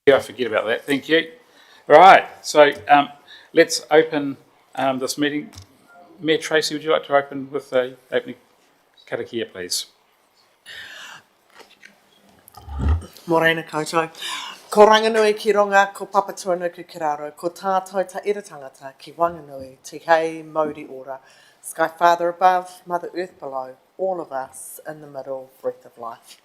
Yeah, I forget about that. Thank you. Right, so let's open this meeting. Mayor Tracy, would you like to open with the opening karakia, please? Morena koutou. Ko ranganui ki ronga, ko papatuanu ki kiraro, ko tātou ta ira tangata ki wanganui, te hei Māori ora. Sky Father above, Mother Earth below, all of us in the middle, breath of life.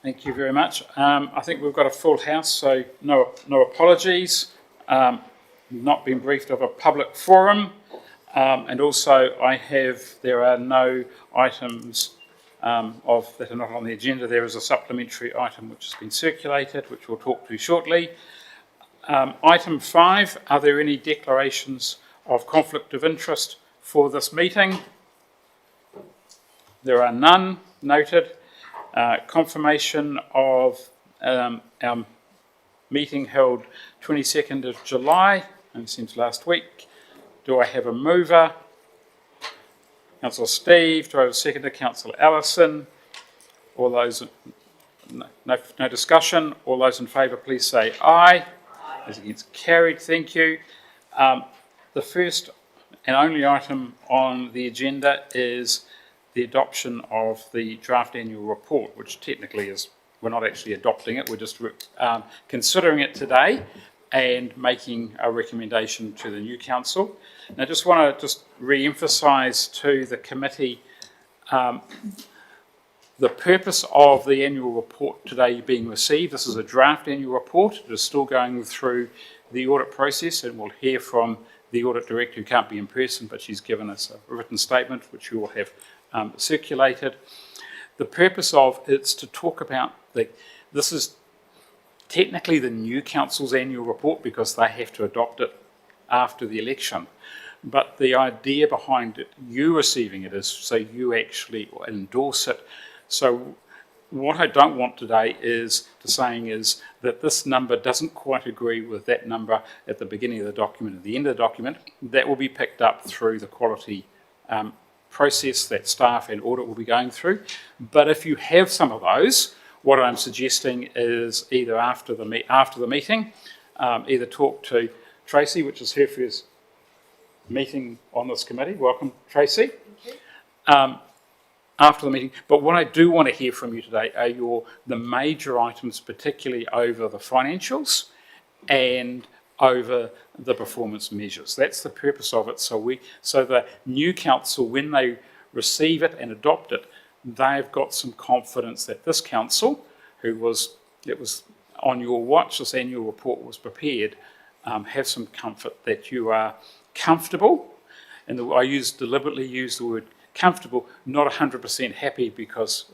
Thank you very much. I think we've got a full house, so no apologies. Not been briefed of a public forum, and also there are no items that are not on the agenda. There is a supplementary item which has been circulated, which we'll talk to shortly. Item 5, are there any declarations of conflict of interest for this meeting? There are none. Noted. Confirmation of our meeting held 22nd of July, and it seems last week. Do I have a mover? Councillor Steve. Do I have a seconder? Councillor Allison. All those, no discussion. All those in favour, please say aye. As against, carried. Thank you. The first and only item on the agenda is the adoption of the draft annual report, which technically is, we're not actually adopting it, we're just considering it today and making a recommendation to the new council. And I just want to re-emphasise to the committee the purpose of the annual report today being received. This is a draft annual report. It is still going through the audit process, and we'll hear from the audit director, who can't be in person, but she's given us a written statement which you will have circulated. The purpose of it's to talk about this is technically the new council's annual report because they have to adopt it after the election. But the idea behind it, you receiving it, is so you actually endorse it. So what I don't want today is that this number doesn't quite agree with that number at the beginning of the document, at the end of the document. That will be picked up through the quality process that staff and audit will be going through. But if you have some of those, what I'm suggesting is either after the meeting, either talk to Tracy, which is her first meeting on this committee. Welcome, Tracy. Thank you. After the meeting. But what I do want to hear from you today are the major items, particularly over the financials and over the performance measures. That's the purpose of it. So the new council, when they receive it and adopt it, they've got some confidence that this council, it was on your watch, this annual report was prepared, have some comfort that you are comfortable. And I deliberately use the word comfortable, not 100% happy, because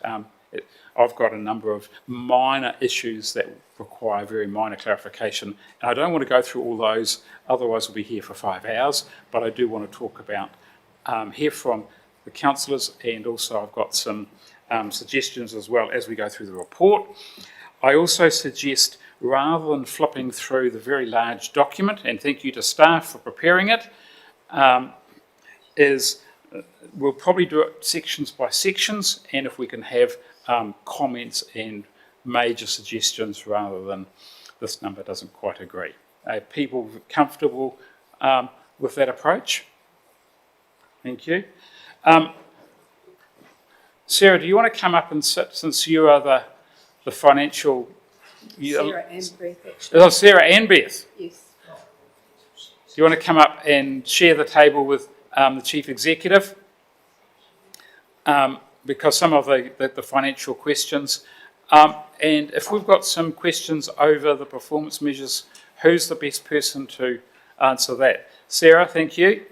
I've got a number of minor issues that require very minor clarification. And I don't want to go through all those, otherwise we'll be here for 5 hours, but I do want to talk about, hear from the councillors, and also I've got some suggestions as well as we go through the report. I also suggest, rather than flipping through the very large document, and thank you to staff for preparing it, we'll probably do it sections by sections, and if we can have comments and major suggestions rather than this number doesn't quite agree. Are people comfortable with that approach? Thank you. Sarah, do you want to come up and sit, since you are the financial... Sarah and Beth, actually. Oh, Sarah and Beth? Yes. Do you want to come up and share the table with the Chief Executive? Because some of the financial questions, and if we've got some questions over the performance measures, who's the best person to answer that? Sarah, thank you.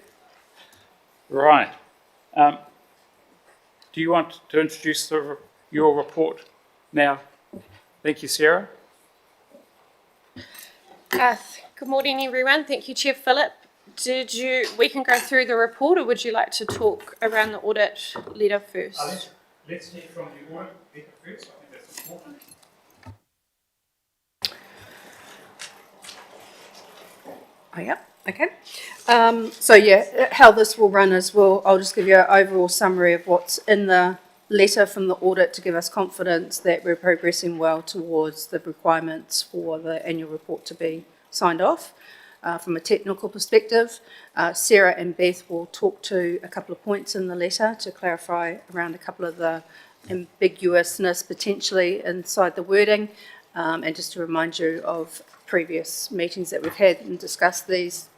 Right. Do you want to introduce your report now? Thank you, Sarah. Good morning, everyone. Thank you, Chair Phillip. We can go through the report, or would you like to talk around the audit letter first? Let's hear from the audit letter first. I think that's important. Oh, yeah, okay. So yeah, how this will run is I'll just give you an overall summary of what's in the letter from the audit to give us confidence that we're progressing well towards the requirements for the annual report to be signed off. From a technical perspective, Sarah and Beth will talk to a couple of points in the letter to clarify around a couple of the ambiguousness potentially inside the wording, and just to remind you of previous meetings that we've had and discussed these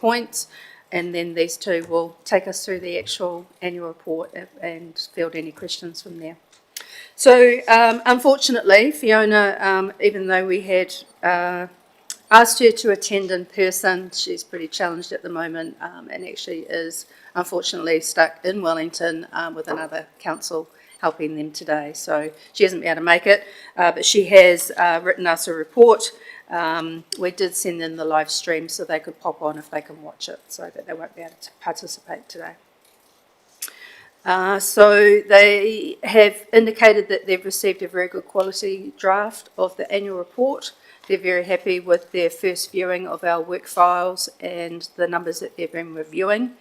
points. And then these two will take us through the actual annual report and field any questions from there. So unfortunately, Fiona, even though we had asked her to attend in person, she's pretty challenged at the moment, and actually is unfortunately stuck in Wellington with another council helping them today. So she hasn't been able to make it, but she has written us a report. We did send in the live stream so they could pop on if they can watch it, so that they won't be able to participate today. So they have indicated that they've received a very good quality draft of the annual report. They're very happy with their first viewing of our work files and the numbers that they've been reviewing.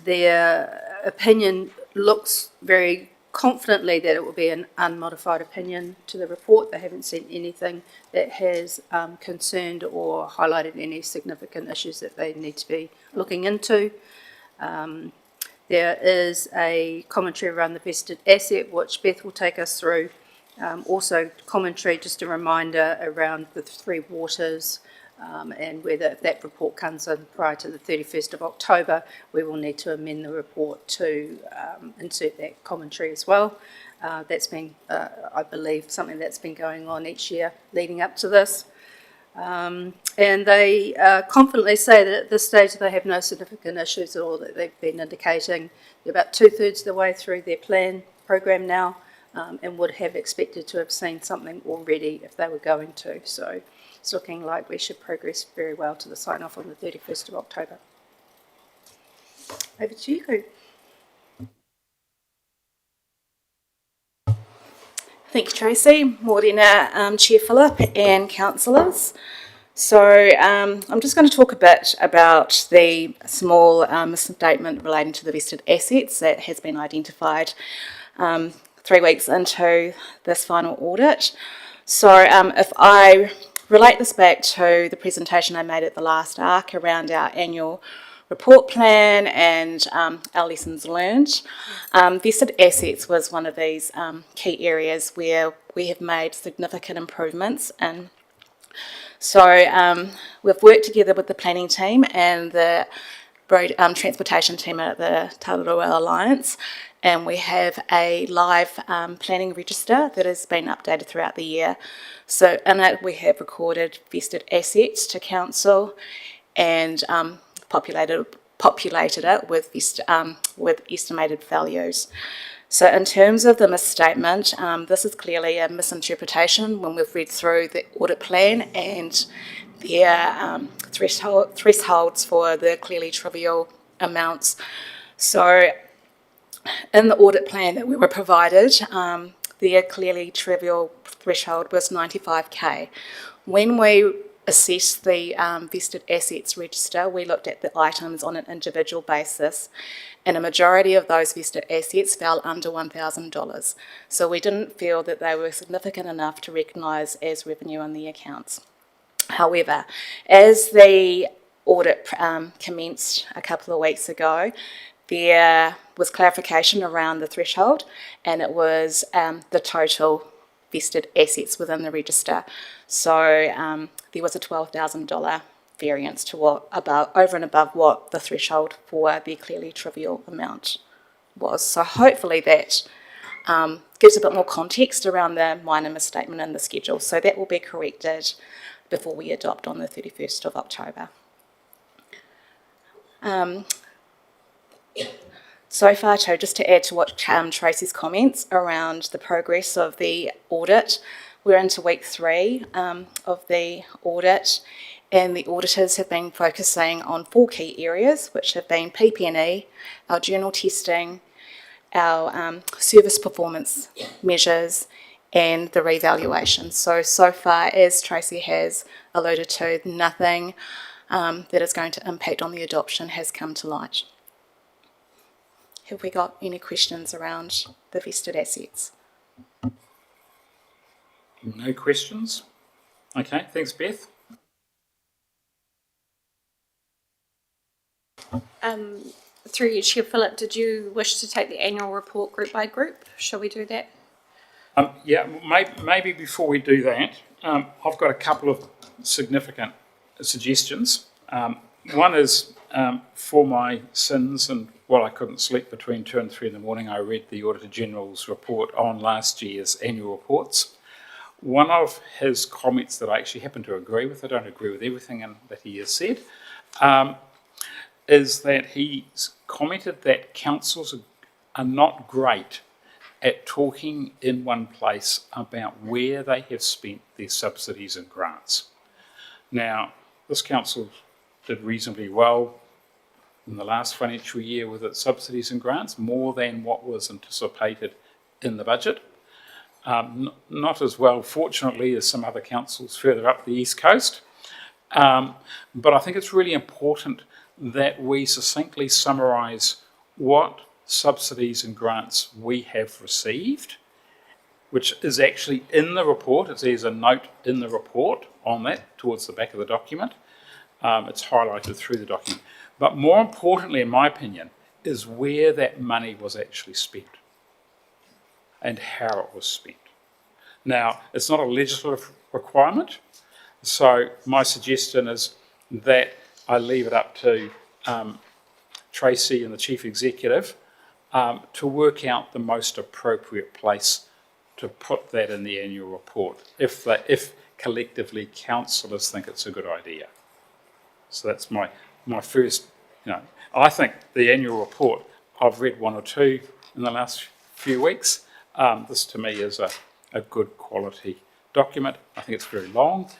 Their opinion looks very confidently that it will be an unmodified opinion to the report. They haven't seen anything that has concerned or highlighted any significant issues that they need to be looking into. There is a commentary around the vested asset, which Beth will take us through. Also commentary, just a reminder around the three waters, and whether if that report comes in prior to the 31st of October, we will need to amend the report to insert that commentary as well. That's been, I believe, something that's been going on each year leading up to this. And they confidently say that at this stage they have no significant issues at all that they've been indicating. They're about 2/3 of the way through their program now, and would have expected to have seen something already if they were going to. So it's looking like we should progress very well to the sign-off on the 31st of October. Over to you, Koo. Thank you, Tracy. Morena, Chair Phillip and councillors. So I'm just going to talk a bit about the small misstatement relating to the vested assets that has been identified 3 weeks into this final audit. So if I relate this back to the presentation I made at the last ARC around our annual report plan and our lessons learned, vested assets was one of these key areas where we have made significant improvements in. So we've worked together with the planning team and the road transportation team at the Tararua Alliance, and we have a live planning register that has been updated throughout the year. So in it we have recorded vested assets to council and populated it with estimated values. So in terms of the misstatement, this is clearly a misinterpretation when we've read through the audit plan and their thresholds for the clearly trivial amounts. So in the audit plan that we were provided, their clearly trivial threshold was 95k. When we assessed the vested assets register, we looked at the items on an individual basis, and a majority of those vested assets fell under $1,000. So we didn't feel that they were significant enough to recognise as revenue in the accounts. However, as the audit commenced a couple of weeks ago, there was clarification around the threshold, and it was the total vested assets within the register. So there was a $12,000 variance to over and above what the threshold for the clearly trivial amount was. So hopefully that gives a bit more context around the minor misstatement in the schedule. So that will be corrected before we adopt on the 31st of October. So far too, just to add to what Tracy's comments around the progress of the audit, we're into week 3 of the audit, and the auditors have been focusing on 4 key areas, which have been PP&E, our journal testing, our service performance measures, and the revaluation. So far, as Tracy has alluded to, nothing that is going to impact on the adoption has come to light. have we got any questions around the vested assets? No questions? Okay, thanks, Beth. Through you, Chair Phillip, did you wish to take the annual report group by group? Shall we do that? Yeah, maybe before we do that, I've got a couple of significant suggestions. One is for my sins, and while I couldn't sleep between 2 and 3 in the morning, I read the Auditor General's report on last year's annual reports. One of his comments that I actually happen to agree with, I don't agree with everything that he has said, is that he's commented that councils are not great at talking in one place about where they have spent their subsidies and grants. Now, this council did reasonably well in the last financial year with its subsidies and grants, more than what was anticipated in the budget. Not as well, fortunately, as some other councils further up the East Coast. But I think it's really important that we succinctly summarise what subsidies and grants we have received, which is actually in the report. There's a note in the report on that towards the back of the document. It's highlighted through the document. But more importantly, in my opinion, is where that money was actually spent and how it was spent. Now, it's not a legislative requirement, so my suggestion is that I leave it up to Tracy and the Chief Executive to work out the most appropriate place to put that in the annual report, if collectively councillors think it's a good idea. So that's my first, I think the annual report, I've read one or two in the last few weeks. This to me is a good quality document. I think it's very long.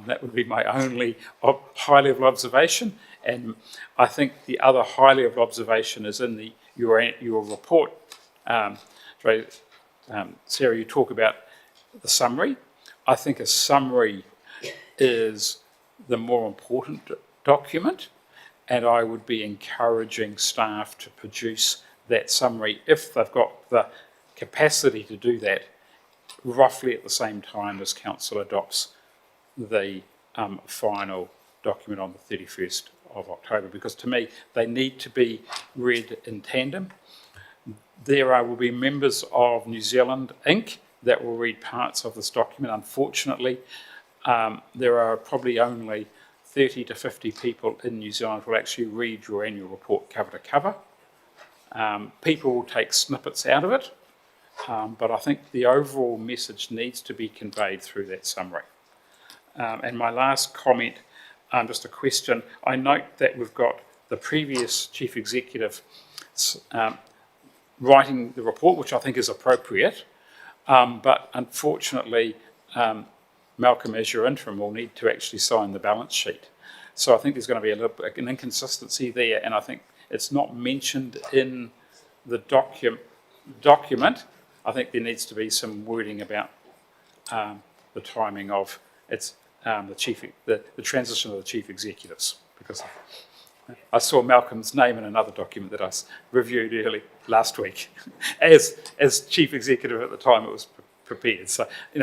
That would be my only high-level observation. And I think the other high-level observation is in your report. Sarah, you talk about the summary. I think a summary is the more important document, and I would be encouraging staff to produce that summary if they've got the capacity to do that roughly at the same time as Council adopts the final document on the 31st of October, because to me they need to be read in tandem. There will be members of New Zealand Inc. that will read parts of this document. Unfortunately, there are probably only 30 to 50 people in New Zealand who will actually read your annual report cover to cover. People will take snippets out of it, but I think the overall message needs to be conveyed through that summary. And my last comment, just a question. I note that we've got the previous Chief Executive writing the report, which I think is appropriate, but unfortunately, Malcolm, as your interim, will need to actually sign the balance sheet. So I think there's going to be an inconsistency there, and I think it's not mentioned in the document. I think there needs to be some wording about the timing of the transition of the chief executives, because I saw Malcolm's name in another document that I reviewed early last week as chief executive at the time it was prepared. So it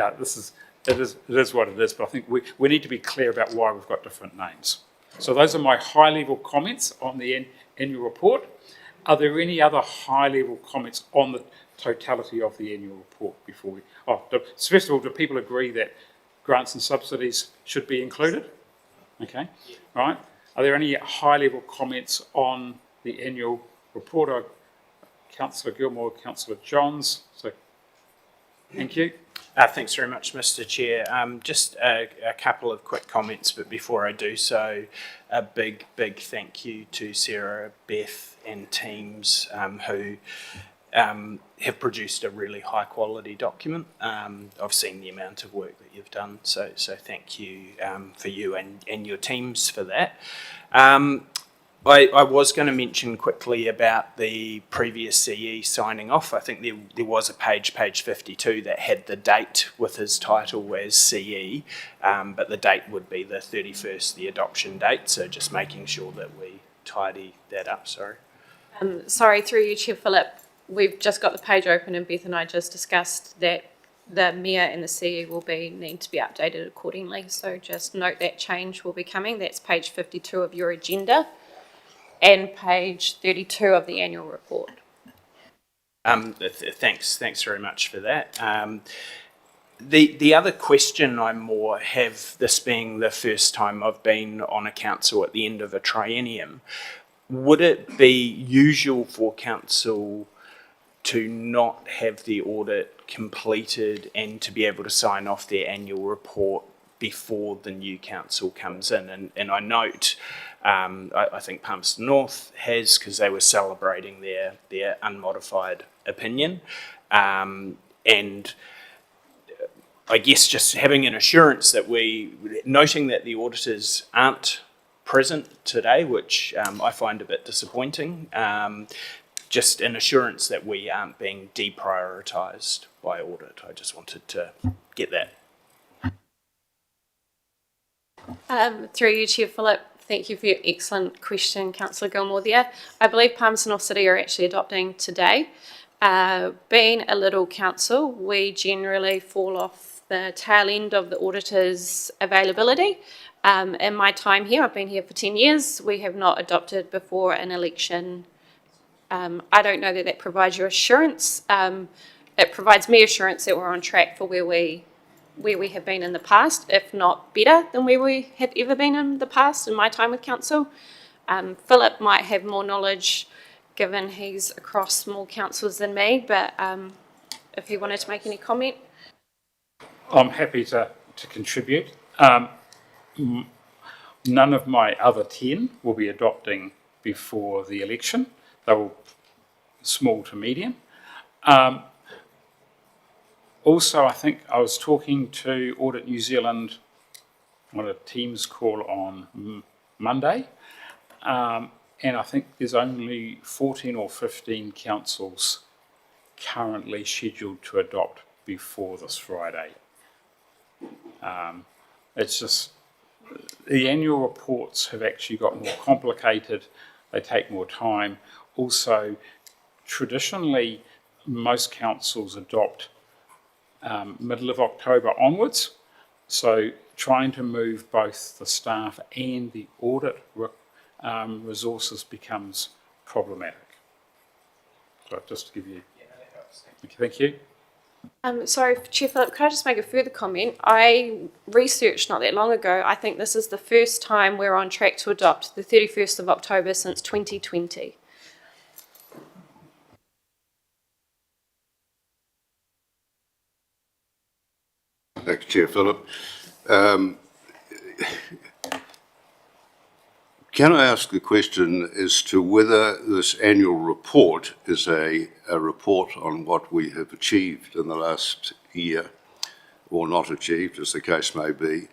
is what it is, but I think we need to be clear about why we've got different names. So those are my high-level comments on the annual report. Are there any other high-level comments on the totality of the annual report before we... first of all, do people agree that grants and subsidies should be included? Okay, all right. Are there any high-level comments on the annual report? Councillor Gilmore, Councillor Johns. So, thank you. Thanks very much, Mr. Chair. Just a couple of quick comments, but before I do so, a big thank you to Sarah, Beth and teams who have produced a really high quality document. I've seen the amount of work that you've done, so thank you for you and your teams for that. I was going to mention quickly about the previous CE signing off. I think there was a page 52, that had the date with his title as CE, but the date would be the 31st, the adoption date, so just making sure that we tidy that up, sorry. Sorry, through you, Chair Phillip, we've just got the page open and Beth and I just discussed that the Mayor and the CE will need to be updated accordingly. So just note that change will be coming. That's page 52 of your agenda and page 32 of the annual report. Thanks very much for that. The other question I more have, this being the first time I've been on a council at the end of a triennium, would it be usual for council to not have the audit completed and to be able to sign off their annual report before the new council comes in? And I note, I think Palmerston North has, because they were celebrating their unmodified opinion. And I guess just having an assurance that noting that the auditors aren't present today, which I find a bit disappointing, just an assurance that we aren't being deprioritised by audit. I just wanted to get that. Through you, Chair Phillip, thank you for your excellent question, Councillor Gilmore there. I believe Palmerston North City are actually adopting today. Being a little council, we generally fall off the tail end of the auditor's availability. In my time here, I've been here for 10 years, we have not adopted before an election. I don't know that provides you assurance. It provides me assurance that we're on track for where we have been in the past, if not better than where we have ever been in the past in my time with council. Philip might have more knowledge given he's across more councils than me, but if he wanted to make any comment. I'm happy to contribute. None of my other 10 will be adopting before the election. They will small to medium. Also, I think I was talking to Audit New Zealand on a Teams call on Monday, and I think there's only 14 or 15 councils currently scheduled to adopt before this Friday. It's just the annual reports have actually got more complicated. They take more time. Also, traditionally, most councils adopt middle of October onwards. So trying to move both the staff and the audit resources becomes problematic. So just to give you... Thank you. Sorry, Chair Phillip, could I just make a further comment? I researched not that long ago. I think this is the first time we're on track to adopt the 31st of October since 2020. Thanks, Chair Phillip. Can I ask the question as to whether this annual report is a report on what we have achieved in the last year, or not achieved, as the case may be,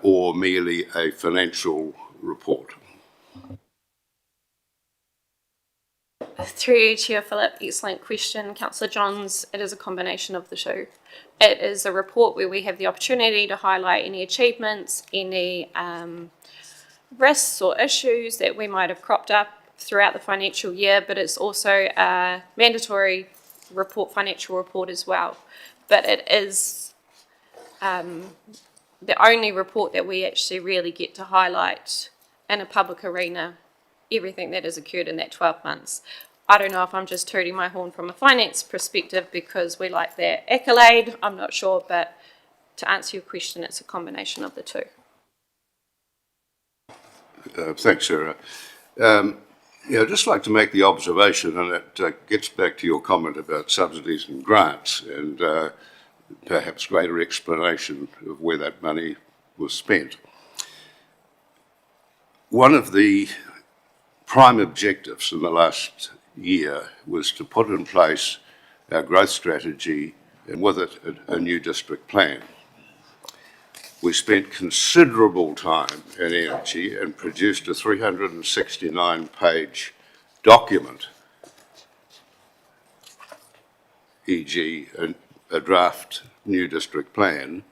or merely a financial report? Through you, Chair Phillip, excellent question. Councillor Johns, it is a combination of the two. It is a report where we have the opportunity to highlight any achievements, any risks or issues that we might have cropped up throughout the financial year, but it's also a mandatory financial report as well. But it is the only report that we actually really get to highlight in a public arena everything that has occurred in that 12 months. I don't know if I'm just tooting my horn from a finance perspective because we like that accolade, I'm not sure, but to answer your question, it's a combination of the two. Thanks, Sarah. I'd just like to make the observation, and it gets back to your comment about subsidies and grants and perhaps greater explanation of where that money was spent. One of the prime objectives in the last year was to put in place our growth strategy and with it a new district plan. We spent considerable time and energy and produced a 369-page document, e.g. a draft new district plan.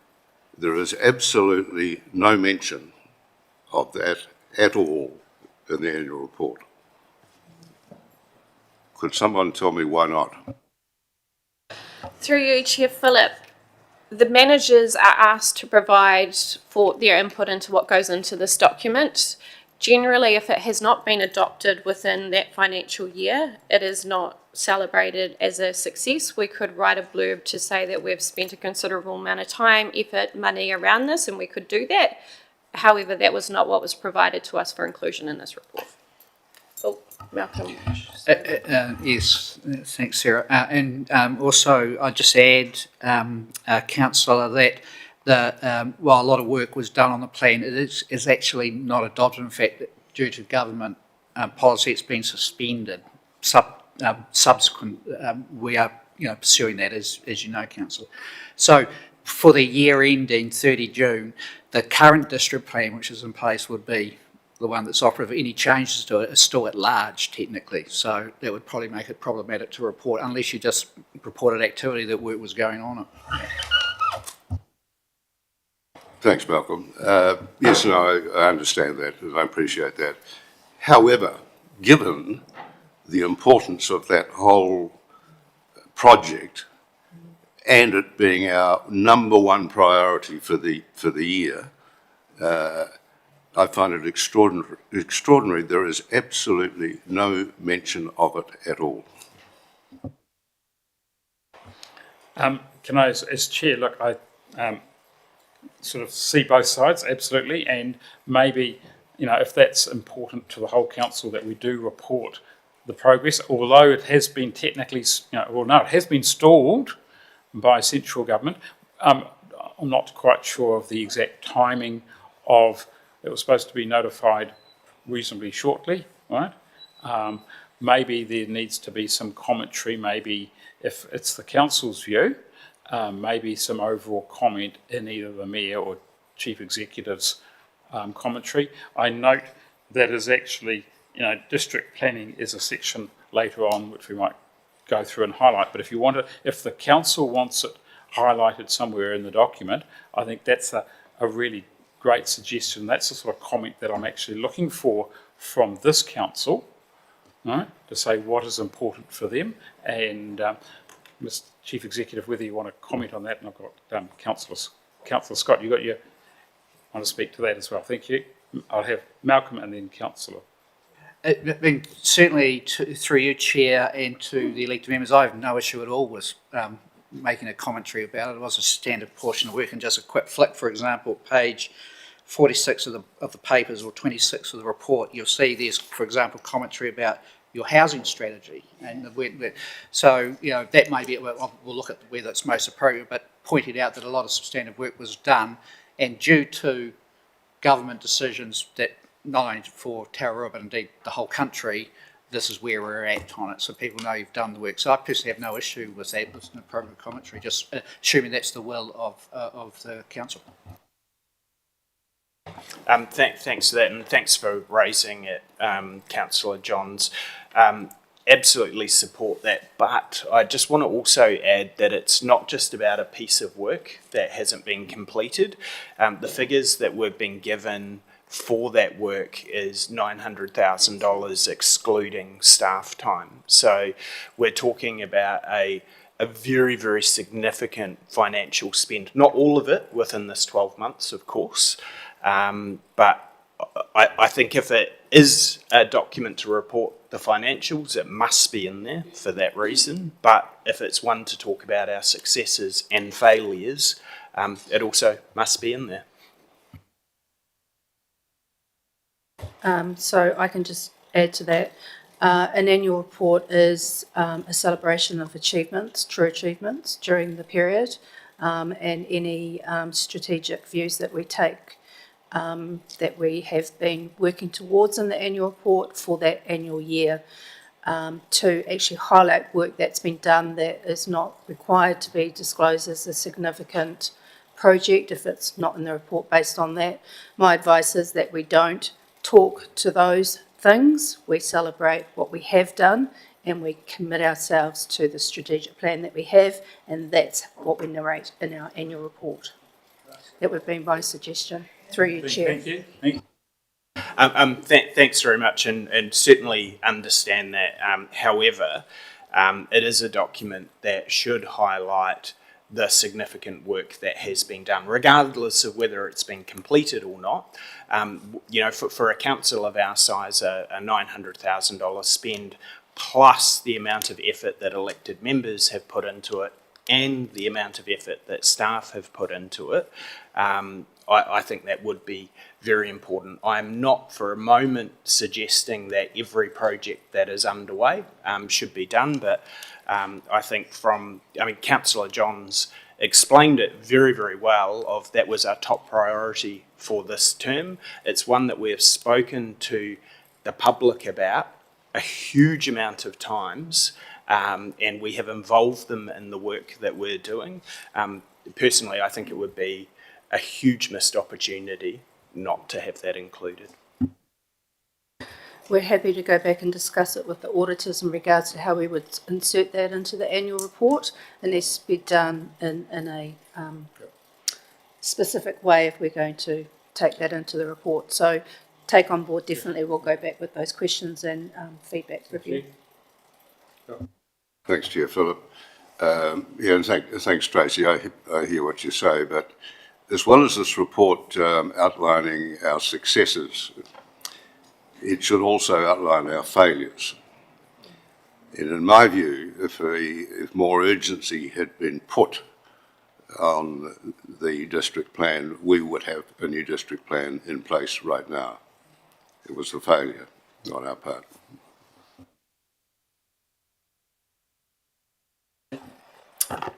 There is absolutely no mention of that at all in the annual report. Could someone tell me why not? Through you, Chair Phillip, the managers are asked to provide for their input into what goes into this document. Generally, if it has not been adopted within that financial year, it is not celebrated as a success. We could write a blurb to say that we've spent a considerable amount of time, effort, money around this, and we could do that. However, that was not what was provided to us for inclusion in this report. Oh, Malcolm. Yes, thanks, Sarah. And also, I'd just add, Councillor, that while a lot of work was done on the plan, it is actually not adopted. In fact, due to government policy, it's been suspended. Subsequent, we are pursuing that, as you know, Councillor. So for the year ending 30 June, the current district plan, which is in place, would be the one that's operative. Any changes to it are still at large, technically. So that would probably make it problematic to report, unless you just reported activity that work was going on it. Thanks, Malcolm. Yes, no, I understand that and I appreciate that. However, given the importance of that whole project and it being our number one priority for the year, I find it extraordinary. There is absolutely no mention of it at all. Can I, as chair, look, I sort of see both sides, absolutely, and maybe, if that's important to the whole council that we do report the progress, although it has been technically, it has been stalled by central government. I'm not quite sure of the exact timing of. It was supposed to be notified reasonably shortly, right? Maybe there needs to be some commentary, maybe if it's the council's view, maybe some overall comment in either the mayor or chief executive's commentary. I note that is actually, district planning is a section later on which we might go through and highlight, but if the council wants it highlighted somewhere in the document, I think that's a really great suggestion. That's the sort of comment that I'm actually looking for from this council, right, to say what is important for them. And Mr. Chief Executive, whether you want to comment on that, and I've got Councillor Scott, want to speak to that as well. Thank you. I'll have Malcolm and then Councillor. I mean, certainly through you, Chair, and to the elected members, I have no issue at all with making a commentary about it. It was a standard portion of work, and just a quick flick, for example, page 46 of the papers or 26 of the report, you'll see there's, for example, commentary about your housing strategy. And so, that may be, we'll look at whether it's most appropriate, but pointed out that a lot of substantive work was done, and due to government decisions that not only for Taurua but indeed the whole country, this is where we're at on it, so people know you've done the work. So I personally have no issue with that. It's an appropriate commentary, just assuming that's the will of the council. Thanks for that, and thanks for raising it, Councillor Johns. Absolutely support that, but I just want to also add that it's not just about a piece of work that hasn't been completed. The figures that we've been given for that work is $900,000 excluding staff time. So we're talking about a very, very significant financial spend. Not all of it within this 12 months, of course, but I think if it is a document to report the financials, it must be in there for that reason. But if it's one to talk about our successes and failures, it also must be in there. So I can just add to that. An annual report is a celebration of achievements, true achievements during the period, and any strategic views that we take that we have been working towards in the annual report for that annual year, to actually highlight work that's been done that is not required to be disclosed as a significant project if it's not in the report based on that. My advice is that we don't talk to those things. We celebrate what we have done and we commit ourselves to the strategic plan that we have, and that's what we narrate in our annual report. That would be my suggestion. Through you, Chair. Thank you. Thanks very much, and certainly understand that. However, it is a document that should highlight the significant work that has been done, regardless of whether it's been completed or not. For a council of our size, a $900,000 spend plus the amount of effort that elected members have put into it and the amount of effort that staff have put into it, I think that would be very important. I'm not for a moment suggesting that every project that is underway should be done, but I think Councillor Johns explained it very, very well that was our top priority for this term. It's one that we have spoken to the public about a huge amount of times, and we have involved them in the work that we're doing. Personally, I think it would be a huge missed opportunity not to have that included. We're happy to go back and discuss it with the auditors in regards to how we would insert that into the annual report. It needs to be done in a specific way if we're going to take that into the report. So take on board, definitely we'll go back with those questions and feedback review. Thanks, Chair Philip. And thanks, Tracy. I hear what you say, but as well as this report outlining our successes, it should also outline our failures. And in my view, if more urgency had been put on the district plan, we would have a new district plan in place right now. It was a failure on our part.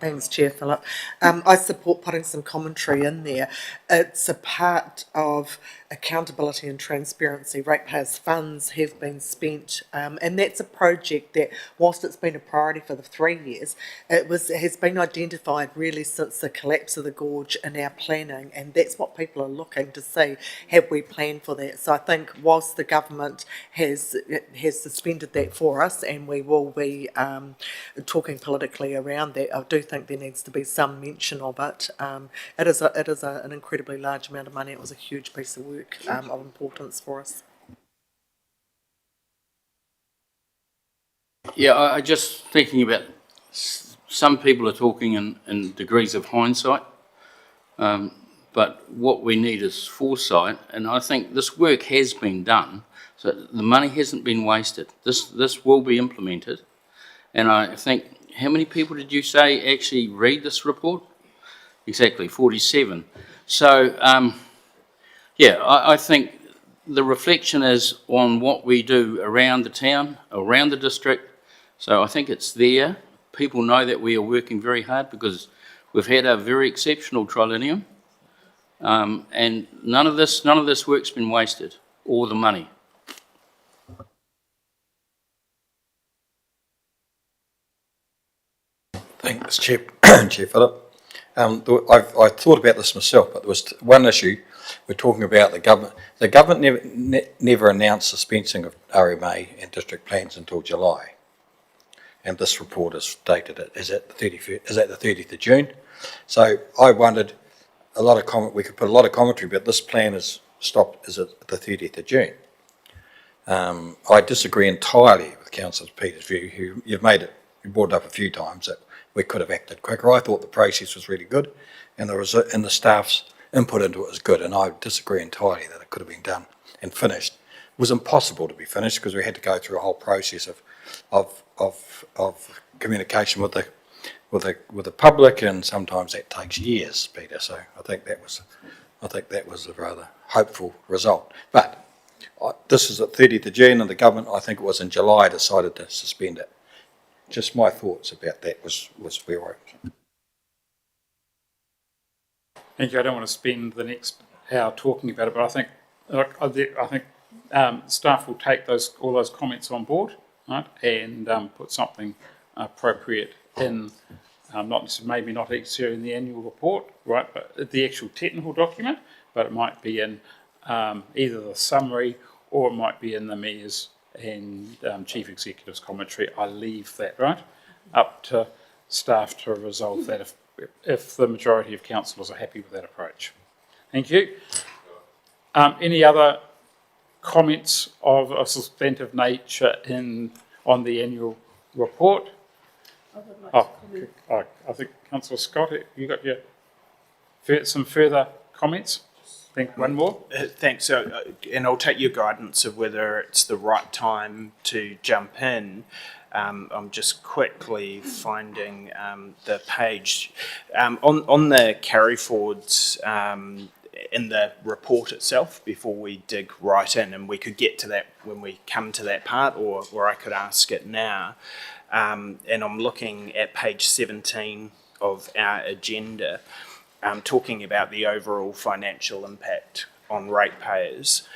Thanks, Chair Philip. I support putting some commentary in there. It's a part of accountability and transparency. Ratepayers' funds have been spent, and that's a project that, whilst it's been a priority for the 3 years, has been identified really since the collapse of the gorge in our planning, and that's what people are looking to see. Have we planned for that? So I think whilst the government has suspended that for us, and we will be talking politically around that, I do think there needs to be some mention of it. It is an incredibly large amount of money. It was a huge piece of work of importance for us. Yeah, I just thinking about some people are talking in degrees of hindsight, but what we need is foresight, and I think this work has been done, so the money hasn't been wasted. This will be implemented, and I think, how many people did you say actually read this report? Exactly, 47. So, I think the reflection is on what we do around the town, around the district. So I think it's there. People know that we are working very hard because we've had a very exceptional triennium, and none of this work's been wasted, or the money. Thanks, Chair Philip. I thought about this myself, but there was one issue. We're talking about the government. The government never announced dispensing of RMA and district plans until July, and this report is dated is at the 30th of June. So I wondered, we could put a lot of commentary, but this plan is stopped at the 30th of June. I disagree entirely with Councillor Peter's view. You brought it up a few times that we could have acted quicker. I thought the process was really good, and the staff's input into it was good, and I disagree entirely that it could have been done and finished. It was impossible to be finished because we had to go through a whole process of communication with the public, and sometimes that takes years, Peter. So I think that was a rather hopeful result. But this is at 30th of June, and the government, I think it was in July, decided to suspend it. Just my thoughts about that was where I was. Thank you. I don't want to spend the next hour talking about it, but I think staff will take all those comments on board, right, and put something appropriate in, maybe not necessarily in the annual report, right, but the actual technical document, but it might be in either the summary or it might be in the mayor's and chief executive's commentary. I leave that, right, up to staff to resolve that if the majority of councillors are happy with that approach. Thank you. Any other comments of a substantive nature on the annual report? I think Councillor Scott, you got some further comments? I think one more. Thanks. And I'll take your guidance of whether it's the right time to jump in. I'm just quickly finding the page. On the carry forwards in the report itself, before we dig right in, and we could get to that when we come to that part, or I could ask it now. And I'm looking at page 17 of our agenda, talking about the overall financial impact on ratepayers.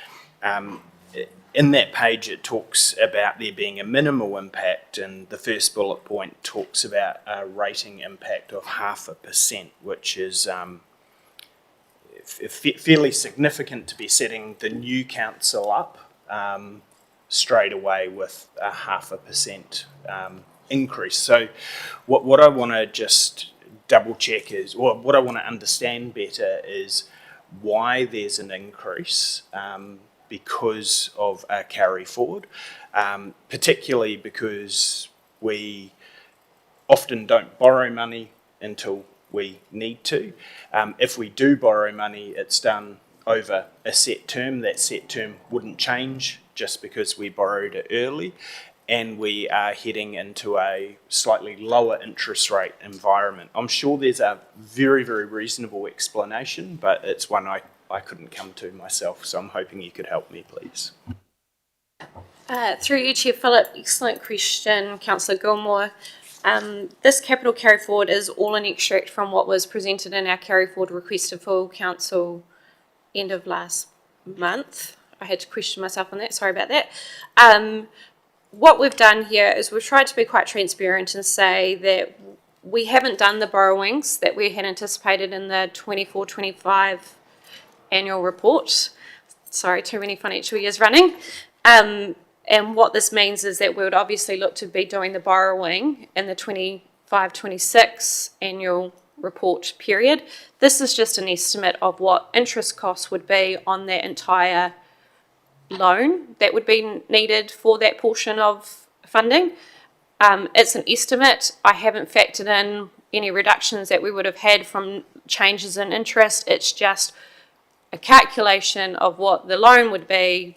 In that page, it talks about there being a minimal impact, and the first bullet point talks about a rating impact of 0.5%, which is fairly significant to be setting the new council up straight away with a 0.5% increase. So what I want to just double check is, or what I want to understand better is why there's an increase because of a carry forward, particularly because we often don't borrow money until we need to. If we do borrow money, it's done over a set term. That set term wouldn't change just because we borrowed it early, and we are heading into a slightly lower interest rate environment. I'm sure there's a very, very reasonable explanation, but it's one I couldn't come to myself, so I'm hoping you could help me, please. Through you, Chair Phillip, excellent question, Councillor Gilmore. This capital carry forward is all an extract from what was presented in our carry forward request to full council end of last month. I had to question myself on that, sorry about that. What we've done here is we've tried to be quite transparent and say that we haven't done the borrowings that we had anticipated in the 24-25 annual report. Sorry, too many financial years running. And what this means is that we would obviously look to be doing the borrowing in the 25-26 annual report period. This is just an estimate of what interest costs would be on that entire loan that would be needed for that portion of funding. It's an estimate. I haven't factored in any reductions that we would have had from changes in interest. It's just a calculation of what the loan would be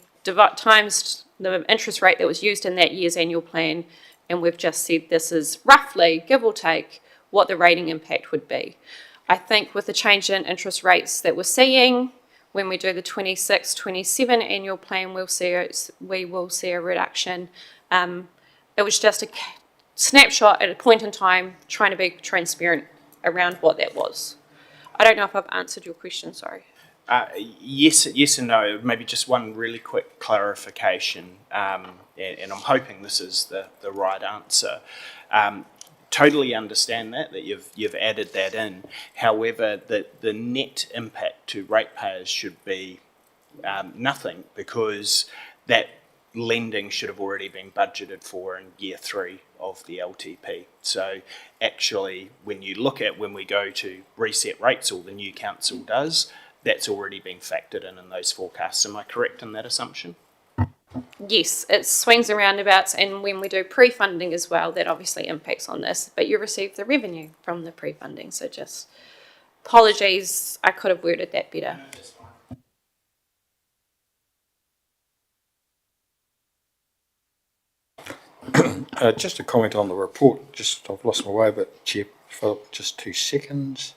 times the interest rate that was used in that year's annual plan, and we've just said this is roughly, give or take, what the rating impact would be. I think with the change in interest rates that we're seeing, when we do the 26-27 annual plan, we will see a reduction. It was just a snapshot at a point in time, trying to be transparent around what that was. I don't know if I've answered your question, sorry. Yes and no. Maybe just one really quick clarification, and I'm hoping this is the right answer. Totally understand that you've added that in. However, the net impact to ratepayers should be nothing, because that lending should have already been budgeted for in year 3 of the LTP. So actually, when you look at when we go to reset rates, or the new council does, that's already been factored in those forecasts. Am I correct in that assumption? Yes, it swings and roundabouts, and when we do pre-funding as well, that obviously impacts on this, but you receive the revenue from the pre-funding, so just apologies, I could have worded that better. No, that's fine. Just a comment on the report. I've lost my way, but Chair Phillip, just 2 seconds.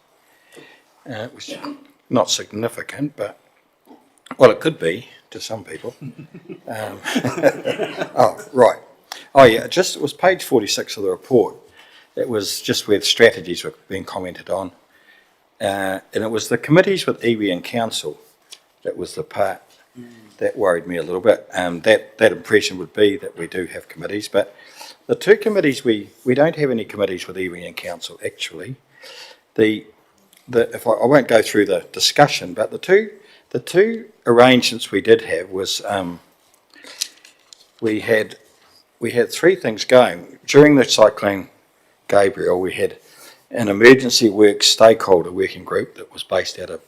It was not significant, but, well, it could be to some people. Oh, right. Oh, yeah, it was page 46 of the report. It was just where the strategies were being commented on. And it was the committees with iwi and council that was the part that worried me a little bit. That impression would be that we do have committees, but the 2 committees, we don't have any committees with iwi and council, actually. I won't go through the discussion, but the two arrangements we did have was we had 3 things going. During the Cyclone Gabriel, we had an emergency works stakeholder working group that was based out of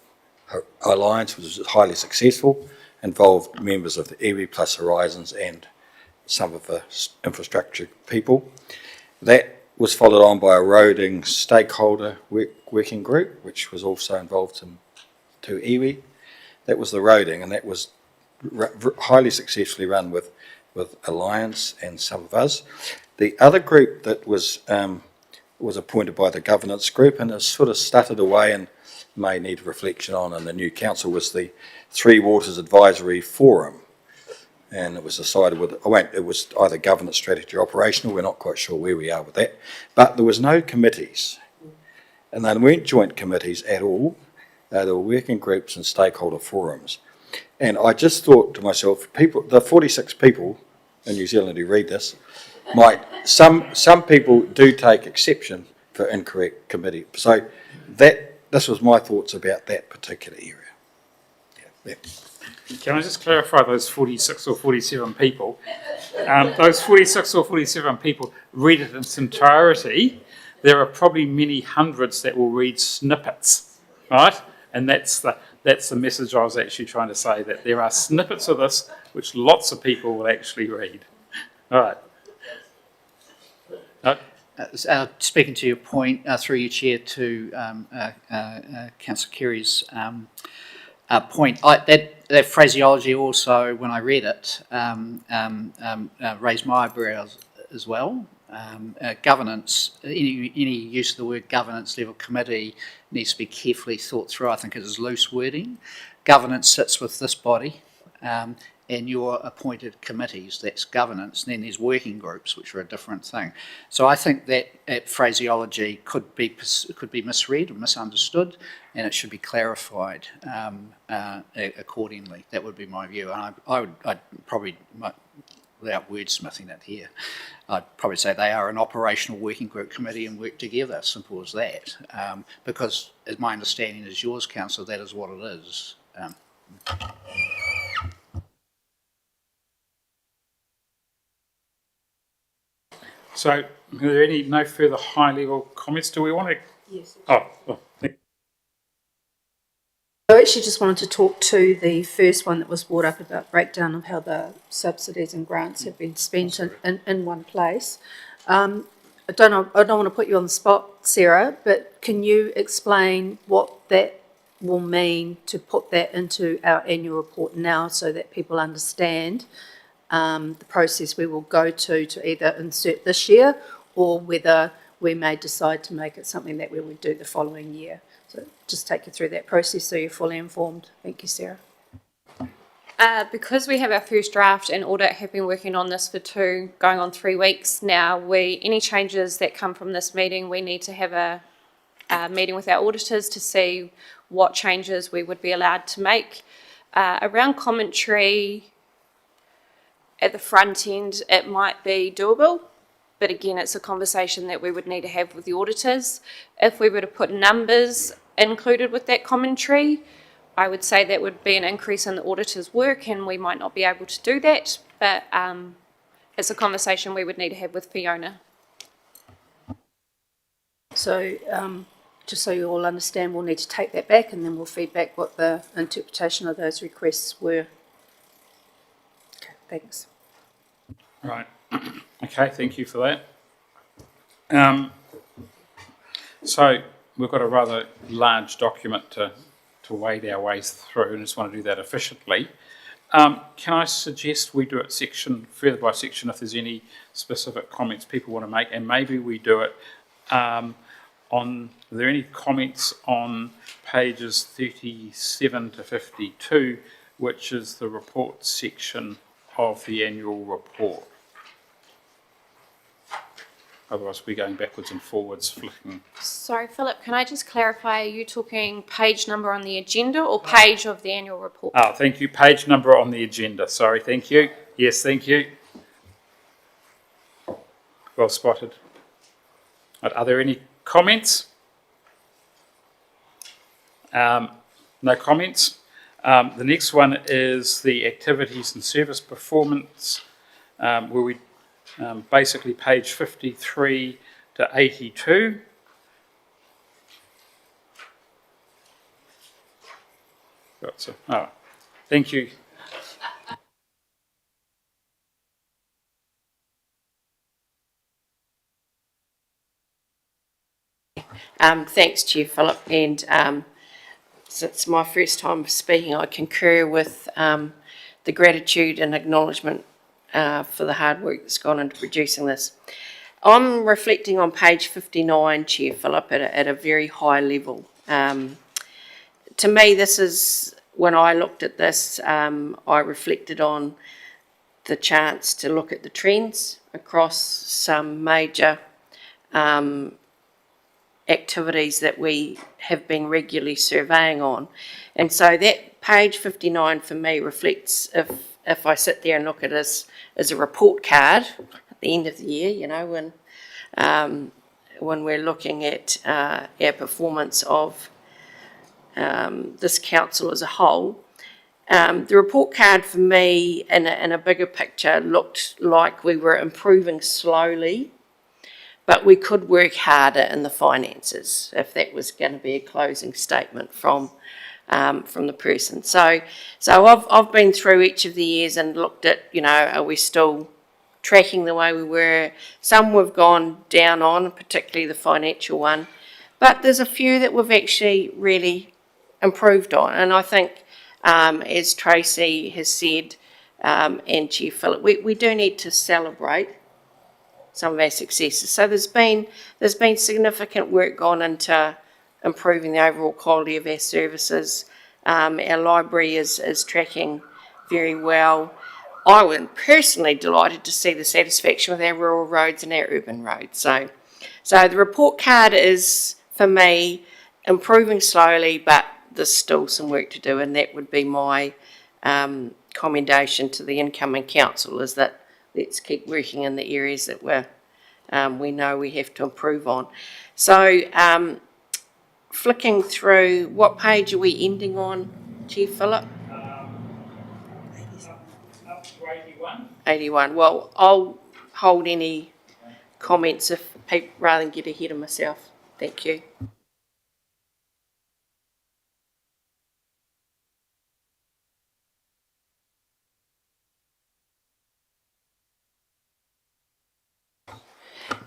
Alliance, which was highly successful, involved members of the iwi plus Horizons and some of the infrastructure people. That was followed on by a roading stakeholder working group, which was also involved in to iwi. That was the roading, and that was highly successfully run with Alliance and some of us. The other group that was appointed by the governance group and has sort of stuttered away and may need reflection on in the new council was the Three Waters Advisory Forum. And it was decided it was either governance, strategy or operational. We're not quite sure where we are with that. But there was no committees. And they weren't joint committees at all. There were working groups and stakeholder forums. And I just thought to myself, the 46 people in New Zealand who read this, some people do take exception for incorrect committee. So this was my thoughts about that particular area. Yeah. Can I just clarify those 46 or 47 people? Those 46 or 47 people read it in its entirety. There are probably many hundreds that will read snippets, right? And that's the message I was actually trying to say, that there are snippets of this which lots of people will actually read. All right. Speaking to your point, through your chair to Councillor Kerry's point, that phraseology also, when I read it, raised my eyebrows as well. Governance, any use of the word governance level committee needs to be carefully thought through. I think it is loose wording. Governance sits with this body and your appointed committees, that's governance. And then there's working groups, which are a different thing. So I think that phraseology could be misread or misunderstood, and it should be clarified accordingly. That would be my view. And I'd probably, without wordsmithing it here, I'd probably say they are an operational working group committee and work together, simple as that. Because as my understanding is yours, Councillor, that is what it is. So, are there no further high-level comments? Do we want to? Yes. I actually just wanted to talk to the first one that was brought up about breakdown of how the subsidies and grants have been spent in one place. I don't want to put you on the spot, Sarah, but can you explain what that will mean to put that into our annual report now so that people understand the process we will go to either insert this year or whether we may decide to make it something that we would do the following year. So just take you through that process so you're fully informed. Thank you, Sarah. Because we have our first draft and audit have been working on this for going on 3 weeks now, any changes that come from this meeting, we need to have a meeting with our auditors to see what changes we would be allowed to make. Around commentary, at the front end, it might be doable, but again, it's a conversation that we would need to have with the auditors. If we were to put numbers included with that commentary, I would say that would be an increase in the auditor's work and we might not be able to do that, but it's a conversation we would need to have with Fiona. So just so you all understand, we'll need to take that back and then we'll feed back what the interpretation of those requests were. Okay, thanks. Right. Okay, thank you for that. So we've got a rather large document to wade our ways through, and just want to do that efficiently. Can I suggest we do it further by section if there's any specific comments people want to make, and maybe we do it are there any comments on pages 37 to 52, which is the report section of the annual report? Otherwise, we're going backwards and forwards, flicking. Sorry, Philip, can I just clarify, are you talking page number on the agenda or page of the annual report? Oh, thank you. Page number on the agenda. Sorry, thank you. Yes, thank you. Well spotted. Are there any comments? No comments. The next one is the activities and service performance, where we basically page 53 to 82. Thank you. Thanks, Chair Philip, and so it's my first time speaking. I concur with the gratitude and acknowledgement for the hard work that's gone into producing this. I'm reflecting on page 59, Chair Philip, at a very high level. To me, this is, when I looked at this, I reflected on the chance to look at the trends across some major activities that we have been regularly surveying on. And so that page 59 for me reflects, if I sit there and look at this as a report card at the end of the year, you know, when we're looking at our performance of this council as a whole, the report card for me in a bigger picture looked like we were improving slowly, but we could work harder in the finances, if that was going to be a closing statement from the person. So I've been through each of the years and looked at, you know, are we still tracking the way we were? Some we've gone down on, particularly the financial one, but there's a few that we've actually really improved on. And I think, as Tracy has said, and Chair Philip, we do need to celebrate some of our successes. So there's been significant work gone into improving the overall quality of our services. Our library is tracking very well. I was personally delighted to see the satisfaction with our rural roads and our urban roads. So the report card is, for me, improving slowly, but there's still some work to do, and that would be my commendation to the incoming council, is that let's keep working in the areas that we know we have to improve on. So flicking through, what page are we ending on, Chair Philip? Up to 81. 81. Well, I'll hold any comments if people, rather than get ahead of myself. Thank you.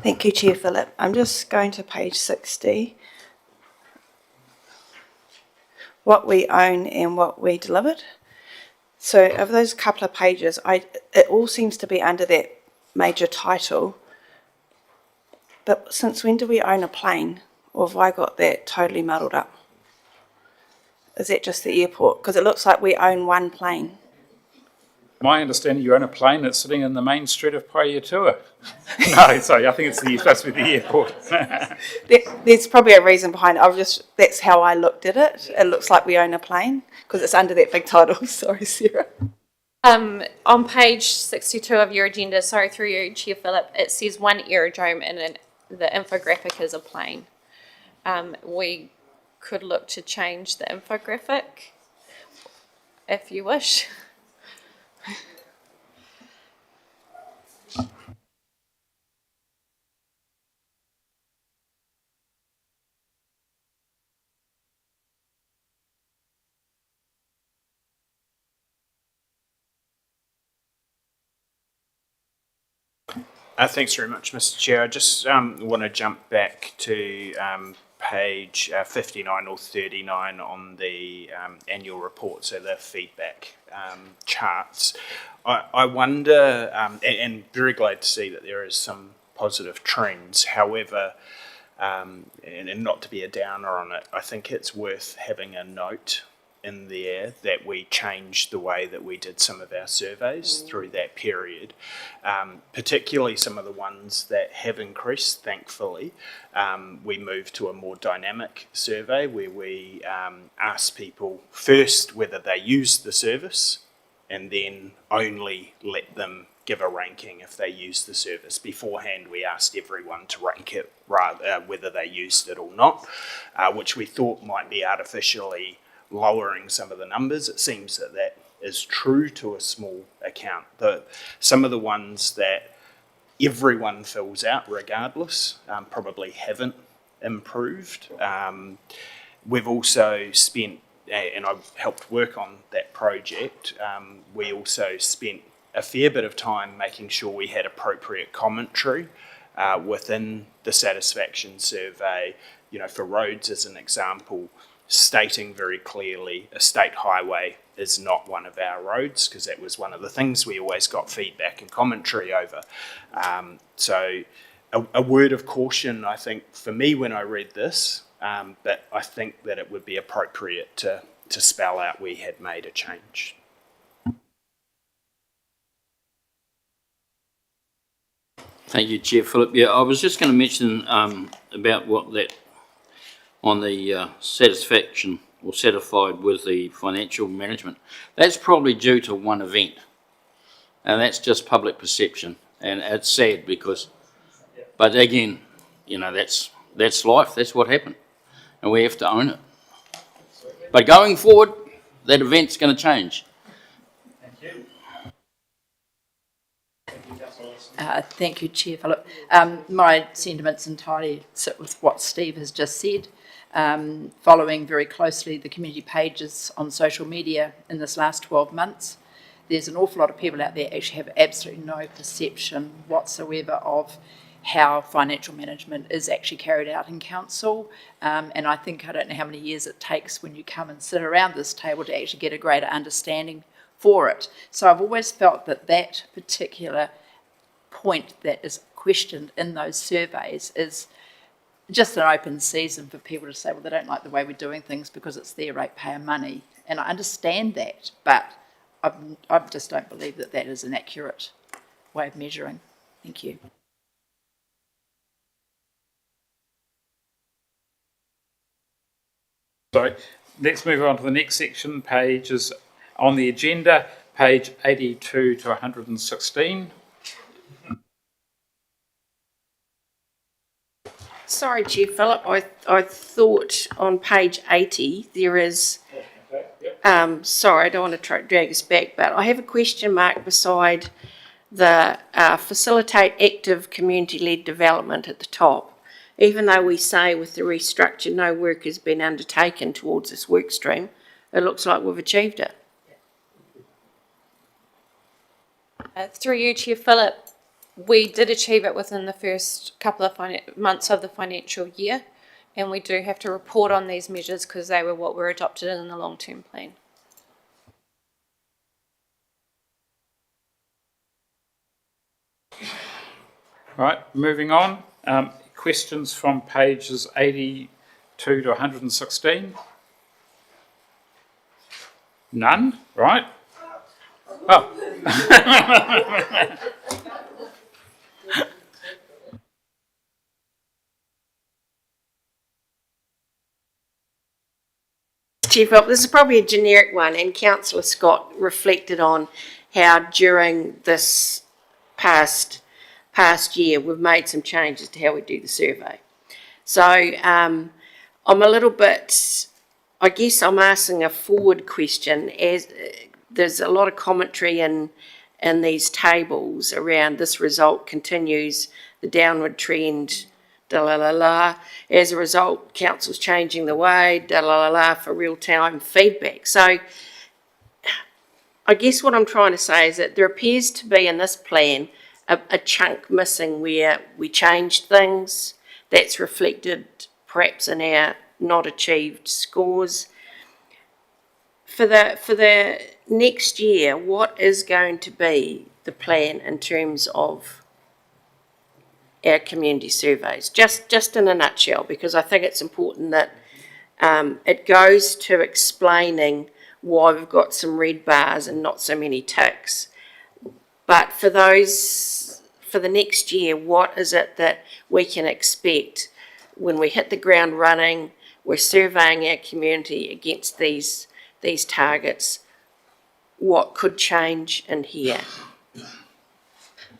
Thank you, Chair Philip. I'm just going to page 60. What we own and what we delivered. So of those couple of pages, it all seems to be under that major title. But since when do we own a plane? Or have I got that totally muddled up? Is that just the airport? Because it looks like we own one plane. My understanding, you own a plane that's sitting in the main street of Paeatua. No, sorry, I think it's supposed to be the airport. There's probably a reason behind it. That's how I looked at it. It looks like we own a plane because it's under that big title. Sorry, Sarah. On page 62 of your agenda, sorry, through you, Chair Philip, it says one aerodrome and the infographic is a plane. We could look to change the infographic if you wish. Thanks very much, Mr. Chair. I just want to jump back to page 59 or 39 on the annual report, so the feedback charts. I wonder, and very glad to see that there is some positive trends. However, and not to be a downer on it, I think it's worth having a note in there that we changed the way that we did some of our surveys through that period, particularly some of the ones that have increased, thankfully. We moved to a more dynamic survey where we asked people first whether they used the service and then only let them give a ranking if they used the service. Beforehand, we asked everyone to rank it whether they used it or not, which we thought might be artificially lowering some of the numbers. It seems that is true to a small account. Some of the ones that everyone fills out regardless probably haven't improved. We've also spent, and I've helped work on that project, we also spent a fair bit of time making sure we had appropriate commentary within the satisfaction survey for roads as an example, stating very clearly a state highway is not one of our roads, because that was one of the things we always got feedback and commentary over. So a word of caution, I think, for me when I read this, but I think that it would be appropriate to spell out we had made a change. Thank you, Chair Philip. Yeah, I was just going to mention about what that, on the satisfaction or satisfied with the financial management. That's probably due to one event, and that's just public perception. And it's sad because, but again, that's life, that's what happened, and we have to own it. But going forward, that event's going to change. Thank you, Chair Philip. My sentiments entirely sit with what Steve has just said. Following very closely the community pages on social media in this last 12 months, there's an awful lot of people out there actually have absolutely no perception whatsoever of how financial management is actually carried out in council. And I don't know how many years it takes when you come and sit around this table to actually get a greater understanding for it. So I've always felt that particular point that is questioned in those surveys is just an open season for people to say, well, they don't like the way we're doing things because it's their ratepayer money. And I understand that, but I just don't believe that is an accurate way of measuring. Thank you. Sorry, let's move on to the next section, pages on the agenda, page 82 to 116. Sorry, Chair Philip, I thought on page 80 there is, sorry, I don't want to drag us back, but I have a question mark beside the facilitate active community-led development at the top. Even though we say with the restructure no work has been undertaken towards this work stream, it looks like we've achieved it. Through you, Chair Philip, we did achieve it within the first couple of months of the financial year, and we do have to report on these measures because they were what were adopted in the long-term plan. Right, moving on. Questions from pages 82 to 116? None? Right. Oh. Chair Philip, this is probably a generic one, and Councillor Scott reflected on how during this past year we've made some changes to how we do the survey. So I'm a little bit, I guess I'm asking a forward question, as there's a lot of commentary in these tables around this result continues the downward trend, da la la la. As a result, council's changing the way, da la la la, for real-time feedback. So I guess what I'm trying to say is that there appears to be in this plan a chunk missing where we changed things. That's reflected perhaps in our not achieved scores. For the next year, what is going to be the plan in terms of our community surveys? Just in a nutshell, because I think it's important that it goes to explaining why we've got some red bars and not so many ticks. But for the next year, what is it that we can expect when we hit the ground running, we're surveying our community against these targets? What could change in here?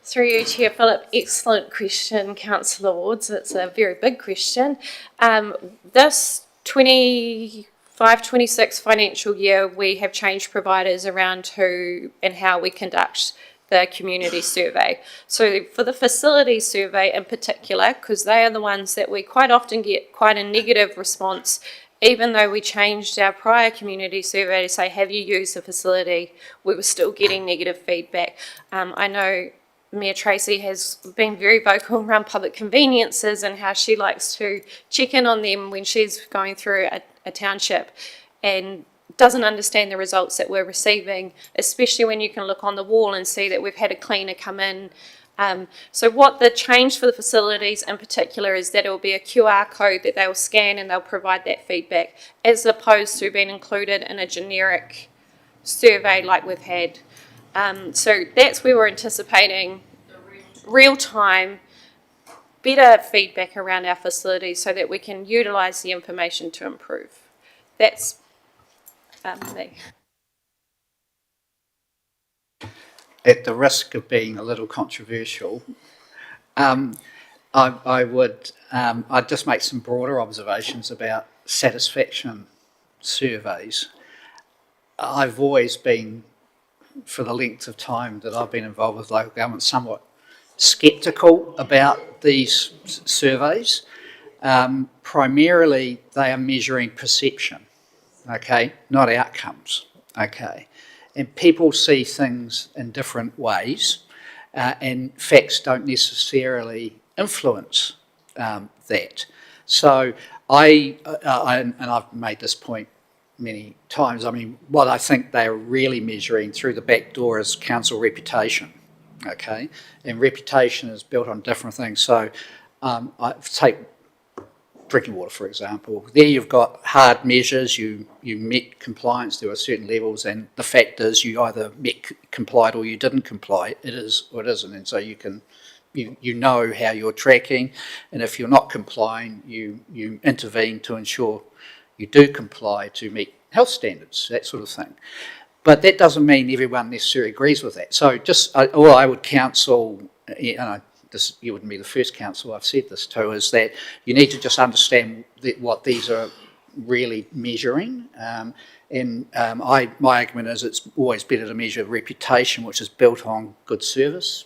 Through you, Chair Philip, excellent question, Councillor Wards. It's a very big question. This 25-26 financial year, we have changed providers around who and how we conduct the community survey. So for the facility survey in particular, because they are the ones that we quite often get quite a negative response, even though we changed our prior community survey to say, have you used the facility? We were still getting negative feedback. I know Mayor Tracy has been very vocal around public conveniences and how she likes to check in on them when she's going through a township and doesn't understand the results that we're receiving, especially when you can look on the wall and see that we've had a cleaner come in. So what the change for the facilities in particular is that it will be a QR code that they'll scan and they'll provide that feedback, as opposed to being included in a generic survey like we've had. So that's where we're anticipating real-time, better feedback around our facilities so that we can utilise the information to improve. That's me. At the risk of being a little controversial, I'd just make some broader observations about satisfaction surveys. I've always been, for the length of time that I've been involved with local government, somewhat sceptical about these surveys. Primarily, they are measuring perception, okay, not outcomes, okay. And people see things in different ways, and facts don't necessarily influence that. So and I've made this point many times, I mean, what I think they're really measuring through the back door is council reputation, okay? And reputation is built on different things. So I take drinking water, for example. There you've got hard measures, you met compliance, there were certain levels, and the fact is you either complied or you didn't comply. It is or it isn't, and so you can, you know how you're tracking, and if you're not complying, you intervene to ensure you do comply to meet health standards, that sort of thing. But that doesn't mean everyone necessarily agrees with that. So just, all I would counsel, and you wouldn't be the first council I've said this to, is that you need to just understand what these are really measuring. My argument is it's always better to measure reputation, which is built on good service,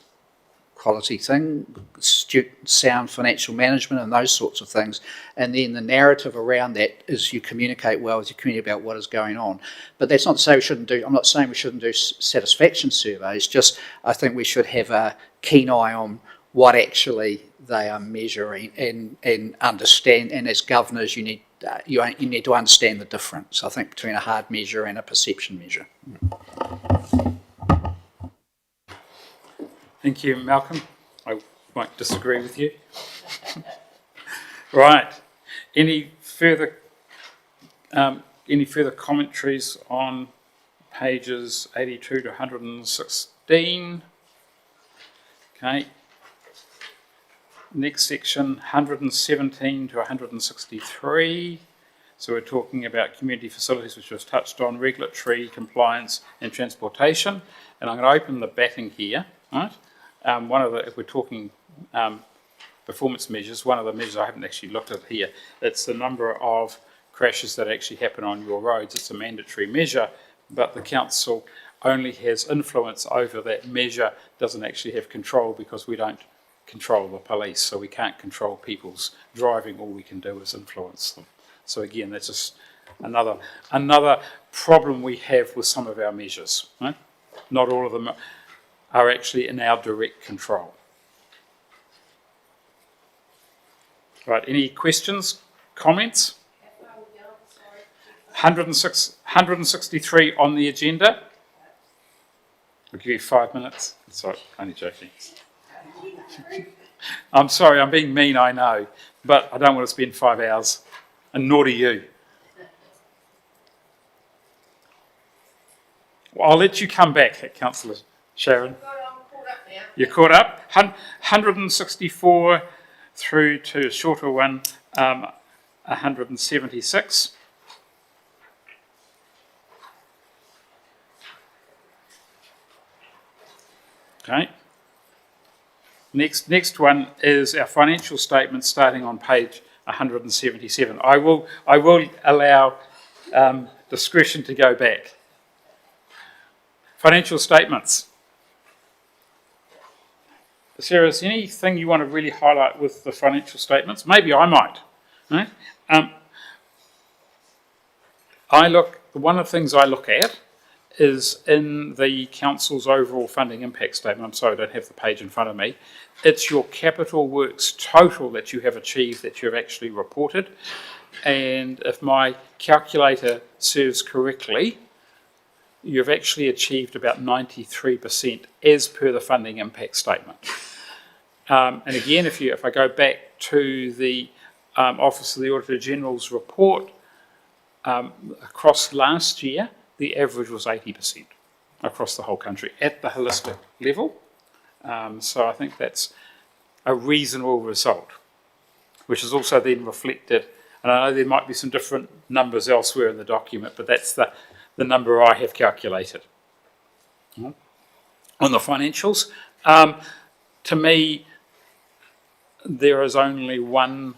quality thing, sound financial management and those sorts of things. And then the narrative around that is you communicate well with your community about what is going on. But that's not to say we shouldn't do, I'm not saying we shouldn't do satisfaction surveys, just I think we should have a keen eye on what actually they are measuring and understand, and as governors you need to understand the difference, I think, between a hard measure and a perception measure. Thank you, Malcolm. I might disagree with you. Right. Any further commentaries on pages 82 to 116? Okay. Next section, 117 to 163. So we're talking about community facilities, which was touched on, regulatory, compliance and transportation. And I'm going to open the batting here, right? If we're talking performance measures, one of the measures I haven't actually looked at here, it's the number of crashes that actually happen on your roads. It's a mandatory measure, but the council only has influence over that measure, doesn't actually have control, because we don't control the police, so we can't control people's driving. All we can do is influence them. So again, that's just another problem we have with some of our measures, right? Not all of them are actually in our direct control. Right, any questions, comments? 163 on the agenda. I'll give you 5 minutes. Sorry, only joking. I'm sorry, I'm being mean, I know, but I don't want to spend 5 hours, and nor do you. Well, I'll let you come back, Councillor Sharon. You're caught up? 164 through to a shorter one, 176. Okay. Next one is our financial statement, starting on page 177. I will allow discretion to go back. Financial statements. Sarah, is there anything you want to really highlight with the financial statements? Maybe I might. Right? One of the things I look at is in the council's overall funding impact statement. I'm sorry, I don't have the page in front of me. It's your capital works total that you have achieved that you've actually reported. And if my calculator serves correctly, you've actually achieved about 93% as per the funding impact statement. And again, if I go back to the Office of the Auditor General's report, across last year, the average was 80% across the whole country at the holistic level. So I think that's a reasonable result, which is also then reflected. And I know there might be some different numbers elsewhere in the document, but that's the number I have calculated. On the financials, to me, there is only one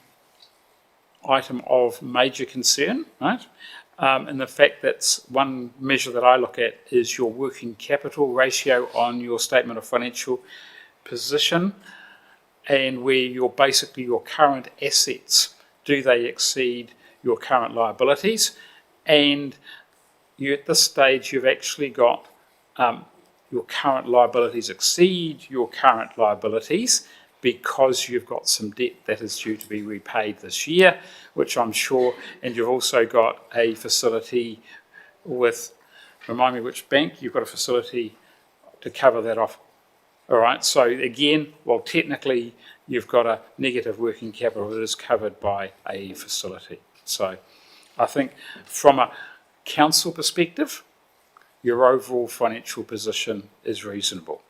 item of major concern, right? And the fact that one measure that I look at is your working capital ratio on your statement of financial position, and where you're basically your current assets, do they exceed your current liabilities? And you, at this stage, you've actually got your current liabilities exceed your current liabilities because you've got some debt that is due to be repaid this year, which I'm sure, and you've also got a facility with, remind me which bank, you've got a facility to cover that off. All right, so again, while technically you've got a negative working capital, it is covered by a facility. So I think from a council perspective, your overall financial position is reasonable.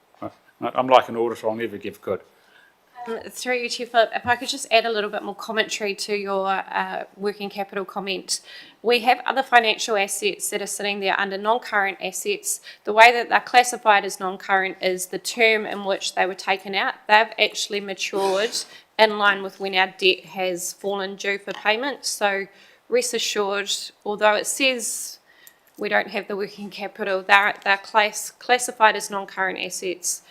I'm like an auditor, I'll never give good. Through you, Chair Philip, if I could just add a little bit more commentary to your working capital comment. We have other financial assets that are sitting there under non-current assets. The way that they're classified as non-current is the term in which they were taken out. They've actually matured in line with when our debt has fallen due for payment. So rest assured, although it says we don't have the working capital, they're classified as non-current assets,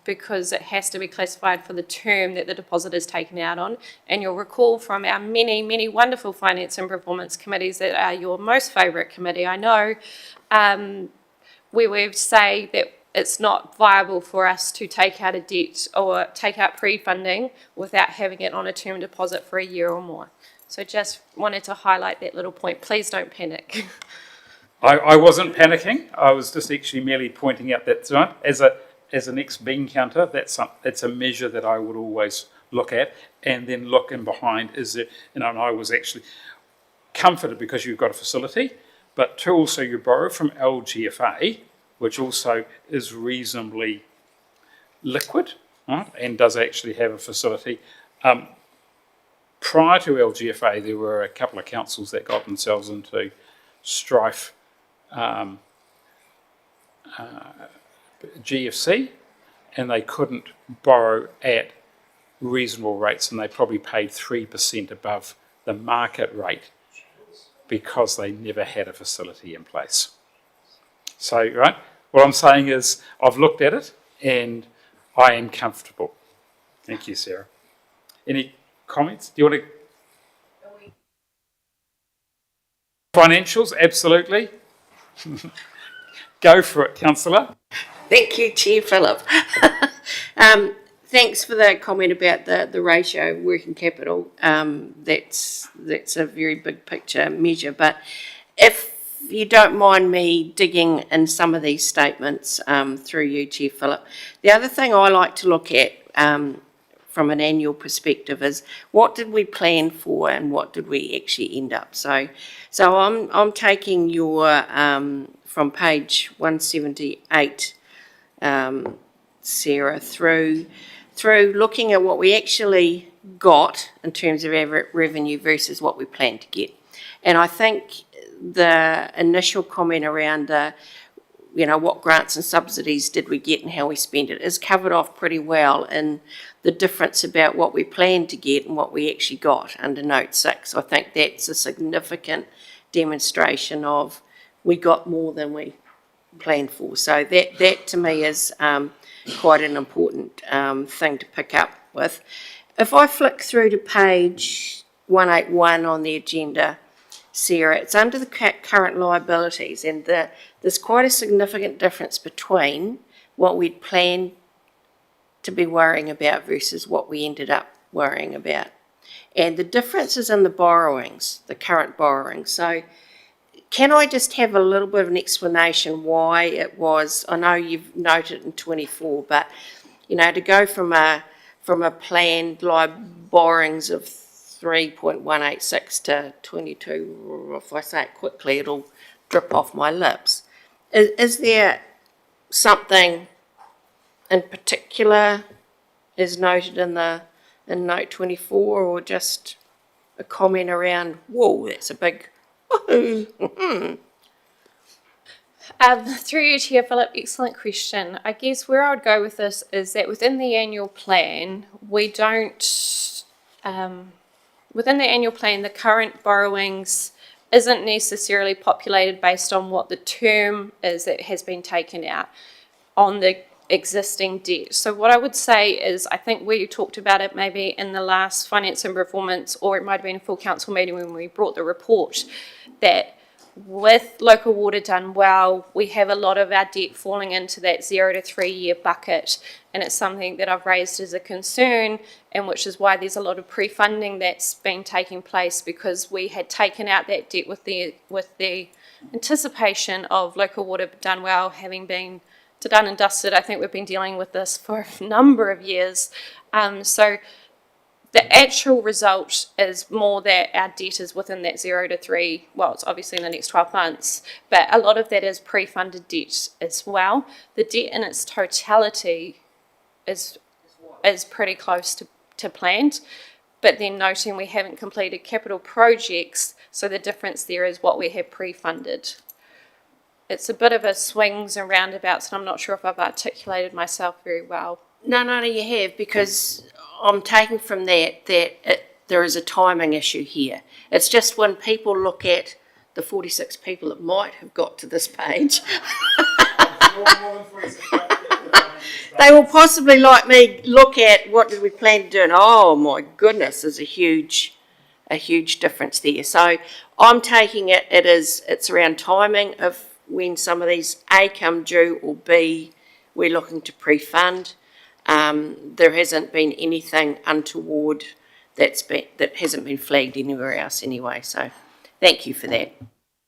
because it has to be classified for the term that the deposit is taken out on. And you'll recall from our many, many wonderful finance and performance committees that are your most favourite committee, I know, where we say that it's not viable for us to take out a debt or take out pre-funding without having it on a term deposit for a year or more. So just wanted to highlight that little point. Please don't panic. I wasn't panicking. I was just actually merely pointing out that, right, as an ex-bean counter, that's a measure that I would always look at, and then look in behind, is it, and I was actually comforted because you've got a facility, but two, also you borrow from LGFA, which also is reasonably liquid, right, and does actually have a facility. Prior to LGFA, there were a couple of councils that got themselves into strife, GFC, and they couldn't borrow at reasonable rates, and they probably paid 3% above the market rate because they never had a facility in place. So, right, what I'm saying is I've looked at it and I am comfortable. Thank you, Sarah. Any comments? Do you want to? Financials, absolutely. Go for it, Councillor. Thank you, Chair Philip. Thanks for the comment about the ratio working capital. That's a very big picture measure. But if you don't mind me digging in some of these statements through you, Chair Philip, the other thing I like to look at from an annual perspective is what did we plan for and what did we actually end up. So I'm taking your from page 178. Sarah, through looking at what we actually got in terms of revenue versus what we plan to get. And I think the initial comment around what grants and subsidies did we get and how we spent it is covered off pretty well in the difference about what we planned to get and what we actually got under note 6. I think that's a significant demonstration of we got more than we planned for. So that to me is quite an important thing to pick up with. If I flick through to page 181 on the agenda, Sarah. It's under the current liabilities, and there's quite a significant difference between what we'd planned to be worrying about versus what we ended up worrying about. And the difference is in the borrowings, the current borrowings. So can I just have a little bit of an explanation why it was, I know you've noted in 24, but, to go from a planned borrowings of 3.186 to 22, if I say it quickly, it'll drip off my lips. Is there something in particular is noted in note 24, or just a comment around, whoa, that's a big woohoo? Through you, Chair Philip, excellent question. I guess where I would go with this is that within the annual plan, the current borrowings isn't necessarily populated based on what the term is that has been taken out on the existing debt. So what I would say is, I think we talked about it maybe in the last Finance and Performance, or it might have been a full council meeting when we brought the report, that with local water done well, we have a lot of our debt falling into that 0 to 3 year bucket, and it's something that I've raised as a concern, and which is why there's a lot of pre-funding that's been taking place, because we had taken out that debt with the anticipation of local water done well having been done and dusted. I think we've been dealing with this for a number of years. So the actual result is more that our debt is within that 0 to 3, well, it's obviously in the next 12 months, but a lot of that is pre-funded debt as well. The debt in its totality is pretty close to planned, but then noting we haven't completed capital projects, so the difference there is what we have pre-funded. It's a bit of a swings and roundabouts, and I'm not sure if I've articulated myself very well. No, you have, because I'm taking from that there is a timing issue here. It's just when people look at the 46 people that might have got to this page, they will possibly, like me, look at what did we plan to do, and oh my goodness, there's a huge difference there. So I'm taking it's around timing of when some of these A come due, or B, we're looking to pre-fund. There hasn't been anything untoward that hasn't been flagged anywhere else anyway, so thank you for that.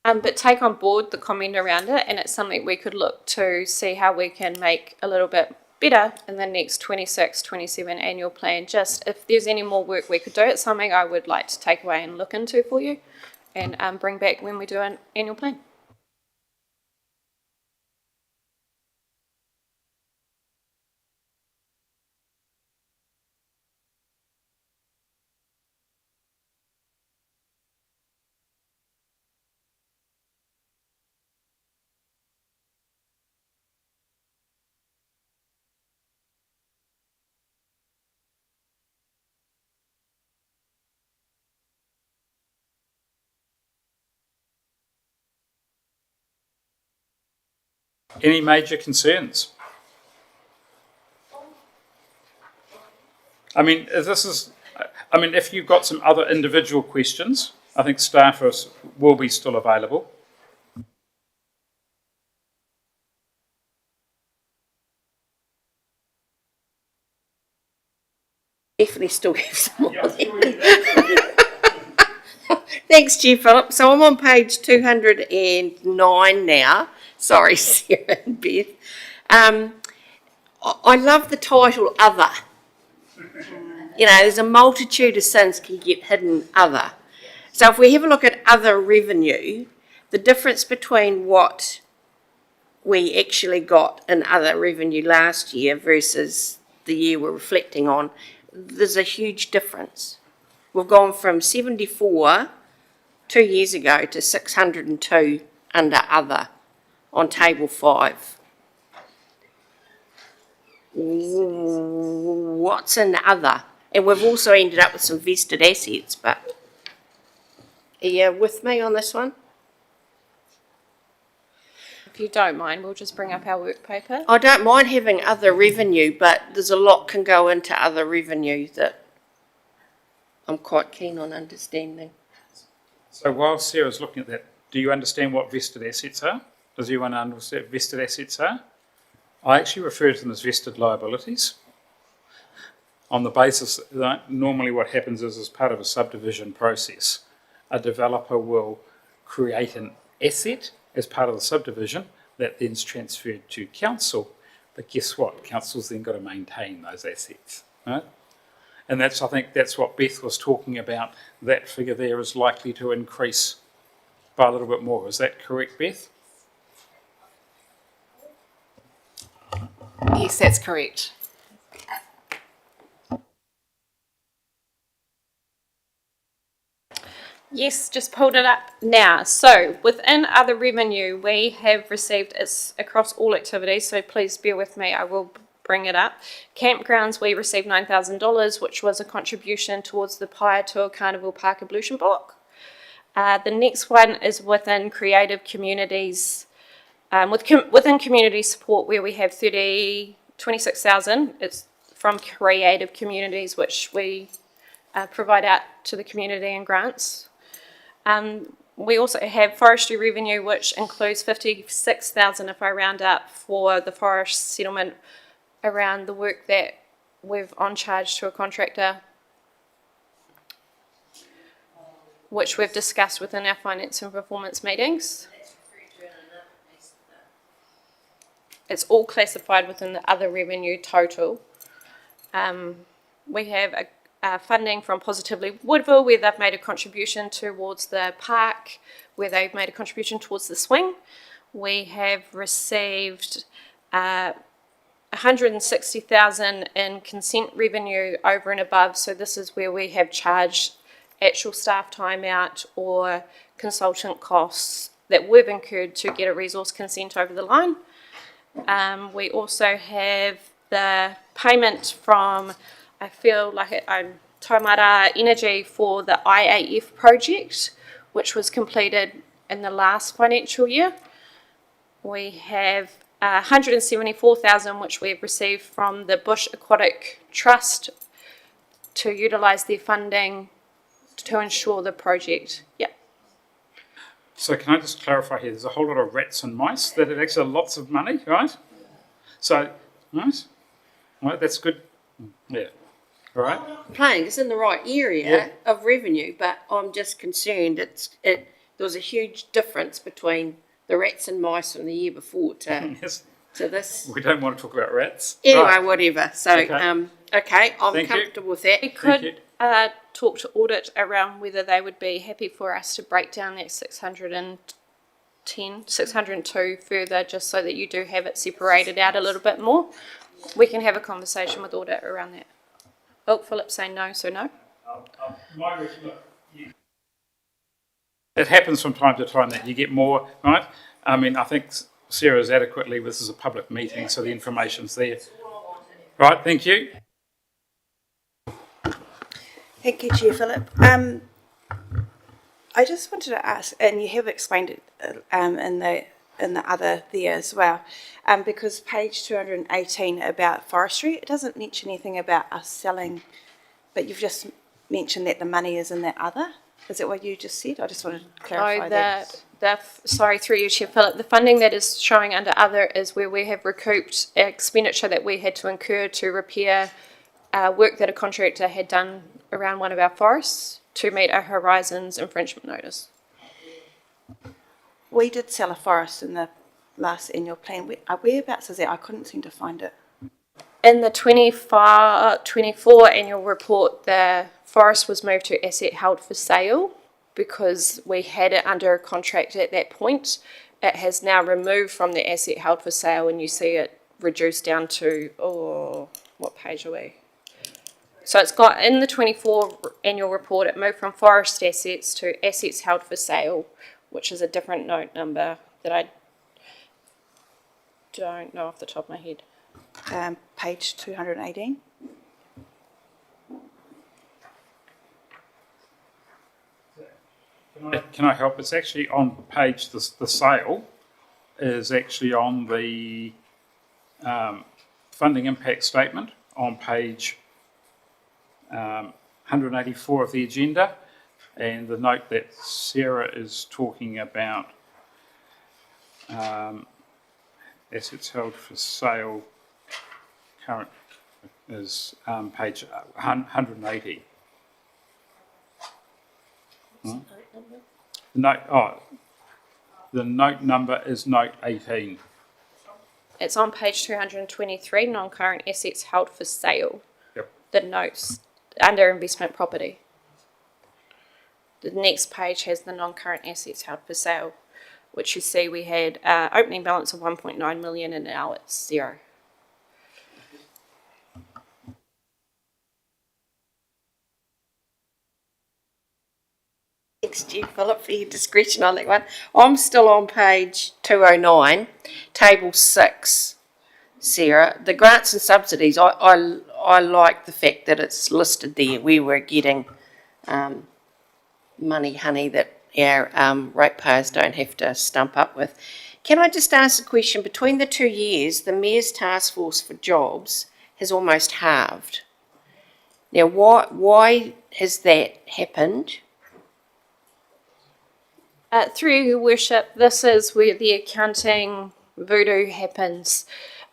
But take on board the comment around it, and it's something we could look to see how we can make a little bit better in the next 26, 27 annual plan. Just if there's any more work we could do, it's something I would like to take away and look into for you, and bring back when we do an annual plan. Any major concerns? If you've got some other individual questions, I think staff will be still available. Definitely still have some more. Thanks, Chair Philip. So I'm on page 209 now. Sorry, Sarah and Beth. I love the title, Other. There's a multitude of sins can get hidden other. So if we have a look at other revenue, the difference between what we actually got in other revenue last year versus the year we're reflecting on, there's a huge difference. We've gone from 74 2 years ago to 602 under other on table 5. What's in other? And we've also ended up with some vested assets, but are you with me on this one? If you don't mind, we'll just bring up our work paper. I don't mind having other revenue, but there's a lot can go into other revenue that I'm quite keen on understanding. So while Sarah's looking at that, do you understand what vested assets are? Does anyone understand what vested assets are? I actually refer to them as vested liabilities. On the basis that normally what happens is, as part of a subdivision process, a developer will create an asset as part of the subdivision that then is transferred to council. But guess what? Council's then got to maintain those assets, right? And I think that's what Beth was talking about. That figure there is likely to increase by a little bit more. Is that correct, Beth? Yes, that's correct. Yes, just pulled it up now. So within other revenue, we have received, it's across all activities, so please bear with me, I will bring it up. Campgrounds, we received $9,000, which was a contribution towards the Paeatua Carnival Park Ablution Block. The next one is within creative communities, within community support, where we have 26,000. It's from creative communities, which we provide out to the community in grants. We also have forestry revenue, which includes 56,000, if I round up, for the forest settlement around the work that we've on charge to a contractor, which we've discussed within our finance and performance meetings. It's all classified within the other revenue total. We have funding from Positively Woodville, where they've made a contribution towards the park, where they've made a contribution towards the swing. We have received 160,000 in consent revenue over and above. So this is where we have charged actual staff time out or consultant costs that we've incurred to get a resource consent over the line. We also have the payment from, I feel like Taumata Energy for the IAF project, which was completed in the last financial year. We have 174,000, which we've received from the Bush Aquatic Trust to utilise their funding to ensure the project. Yep. So can I just clarify here? There's a whole lot of rats and mice that are actually lots of money, right? So, nice. Right, that's good. Yeah. All right. Playing, it's in the right area of revenue, but I'm just concerned there was a huge difference between the rats and mice from the year before to Yes. this. We don't want to talk about rats. Anyway, Right. whatever. So, Okay. I'm Thank you. comfortable with that. We Thank you. could talk to audit around whether they would be happy for us to break down that 602 further, just so that you do have it separated out a little bit more. We can have a conversation with audit around that. Oh, Philip's saying no, so no. It happens from time to time that you get more, right? I mean, I think Sarah's adequately, this is a public meeting, so the information's there. Right, thank you. Thank you, Chair Philip. I just wanted to ask, and you have explained it in the other there as well, because page 218 about forestry, it doesn't mention anything about us selling, but you've just mentioned that the money is in that other. Is that what you just said? I just wanted to clarify that. Sorry, through you, Chair Philip. The funding that is showing under other is where we have recouped expenditure that we had to incur to repair work that a contractor had done around one of our forests to meet a Horizons infringement notice. We did sell a forest in the last annual plan. Whereabouts is that? I couldn't seem to find it. In the 24 annual report, the forest was moved to asset held for sale because we had it under a contract at that point. It has now removed from the asset held for sale, and you see it reduced down to, what page are we? So it's got, in the 24 annual report, it moved from forest assets to assets held for sale, which is a different note number that I don't know off the top of my head. Page 218. Can I help? It's actually on page, the sale is actually on the funding impact statement on page 184 of the agenda. and the note that Sarah is talking about assets held for sale current is page 180. The note number is note 18. It's on page 223, non-current assets held for sale. Yep. The notes under investment property. The next page has the non-current assets held for sale, which you see we had opening balance of 1.9 million and now it's 0. Thanks, Chief Philip, for your discretion on that one. I'm still on page 209, table 6, Sarah. The grants and subsidies, I like the fact that it's listed there. We were getting money, honey, that our ratepayers don't have to stump up with. Can I just ask a question? Between the 2 years, the Mayor's Task Force for Jobs has almost halved. Now, why has that happened? Through your worship, this is where the accounting voodoo happens.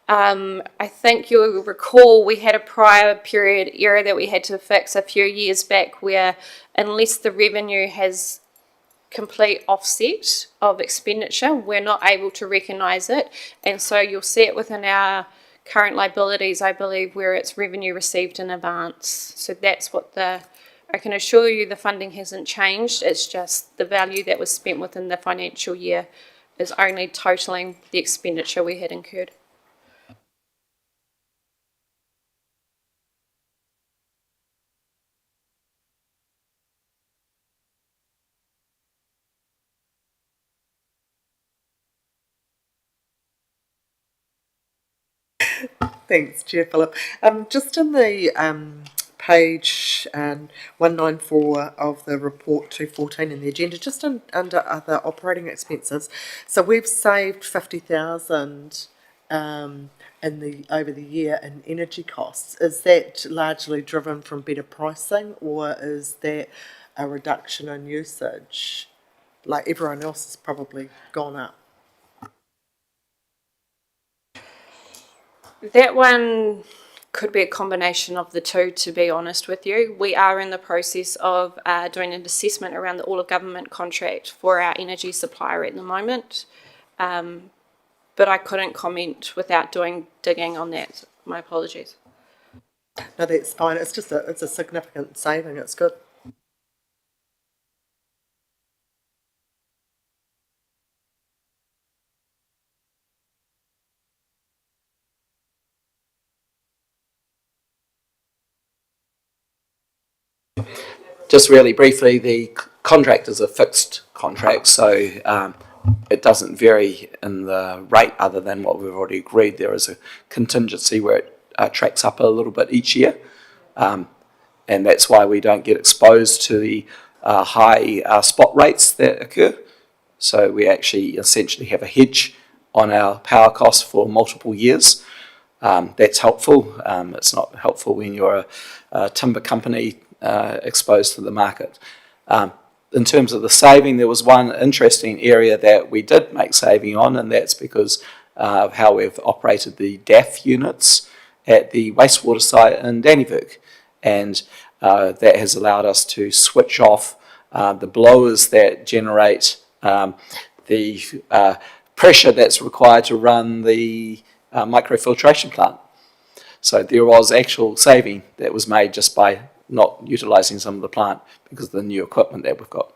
I think you'll recall we had a prior period error that we had to fix a few years back where unless the revenue has complete offset of expenditure, we're not able to recognise it. And so you'll see it within our current liabilities, I believe, where it's revenue received in advance. So that's what I can assure you the funding hasn't changed. It's just the value that was spent within the financial year is only totaling the expenditure we had incurred. Thanks, Chair Philip. Just in the page 194 of the report 214 in the agenda, just under other operating expenses. So we've saved 50,000 over the year in energy costs. Is that largely driven from better pricing, or is that a reduction in usage? Like everyone else has probably gone up. That one could be a combination of the two, to be honest with you. We are in the process of doing an assessment around the all-of-government contract for our energy supplier at the moment. But I couldn't comment without digging on that. My apologies. No, that's fine. It's just it's a significant saving. It's good. Just really briefly, the contract is a fixed contract, so it doesn't vary in the rate other than what we've already agreed. There is a contingency where it tracks up a little bit each year, and that's why we don't get exposed to the high spot rates that occur. So we actually essentially have a hedge on our power costs for multiple years. That's helpful. It's not helpful when you're a timber company exposed to the market. In terms of the saving, there was one interesting area that we did make saving on, and that's because of how we've operated the DAF units at the wastewater site in Dannevirke. And that has allowed us to switch off the blowers that generate the pressure that's required to run the microfiltration plant. So there was actual saving that was made just by not utilising some of the plant because of the new equipment that we've got.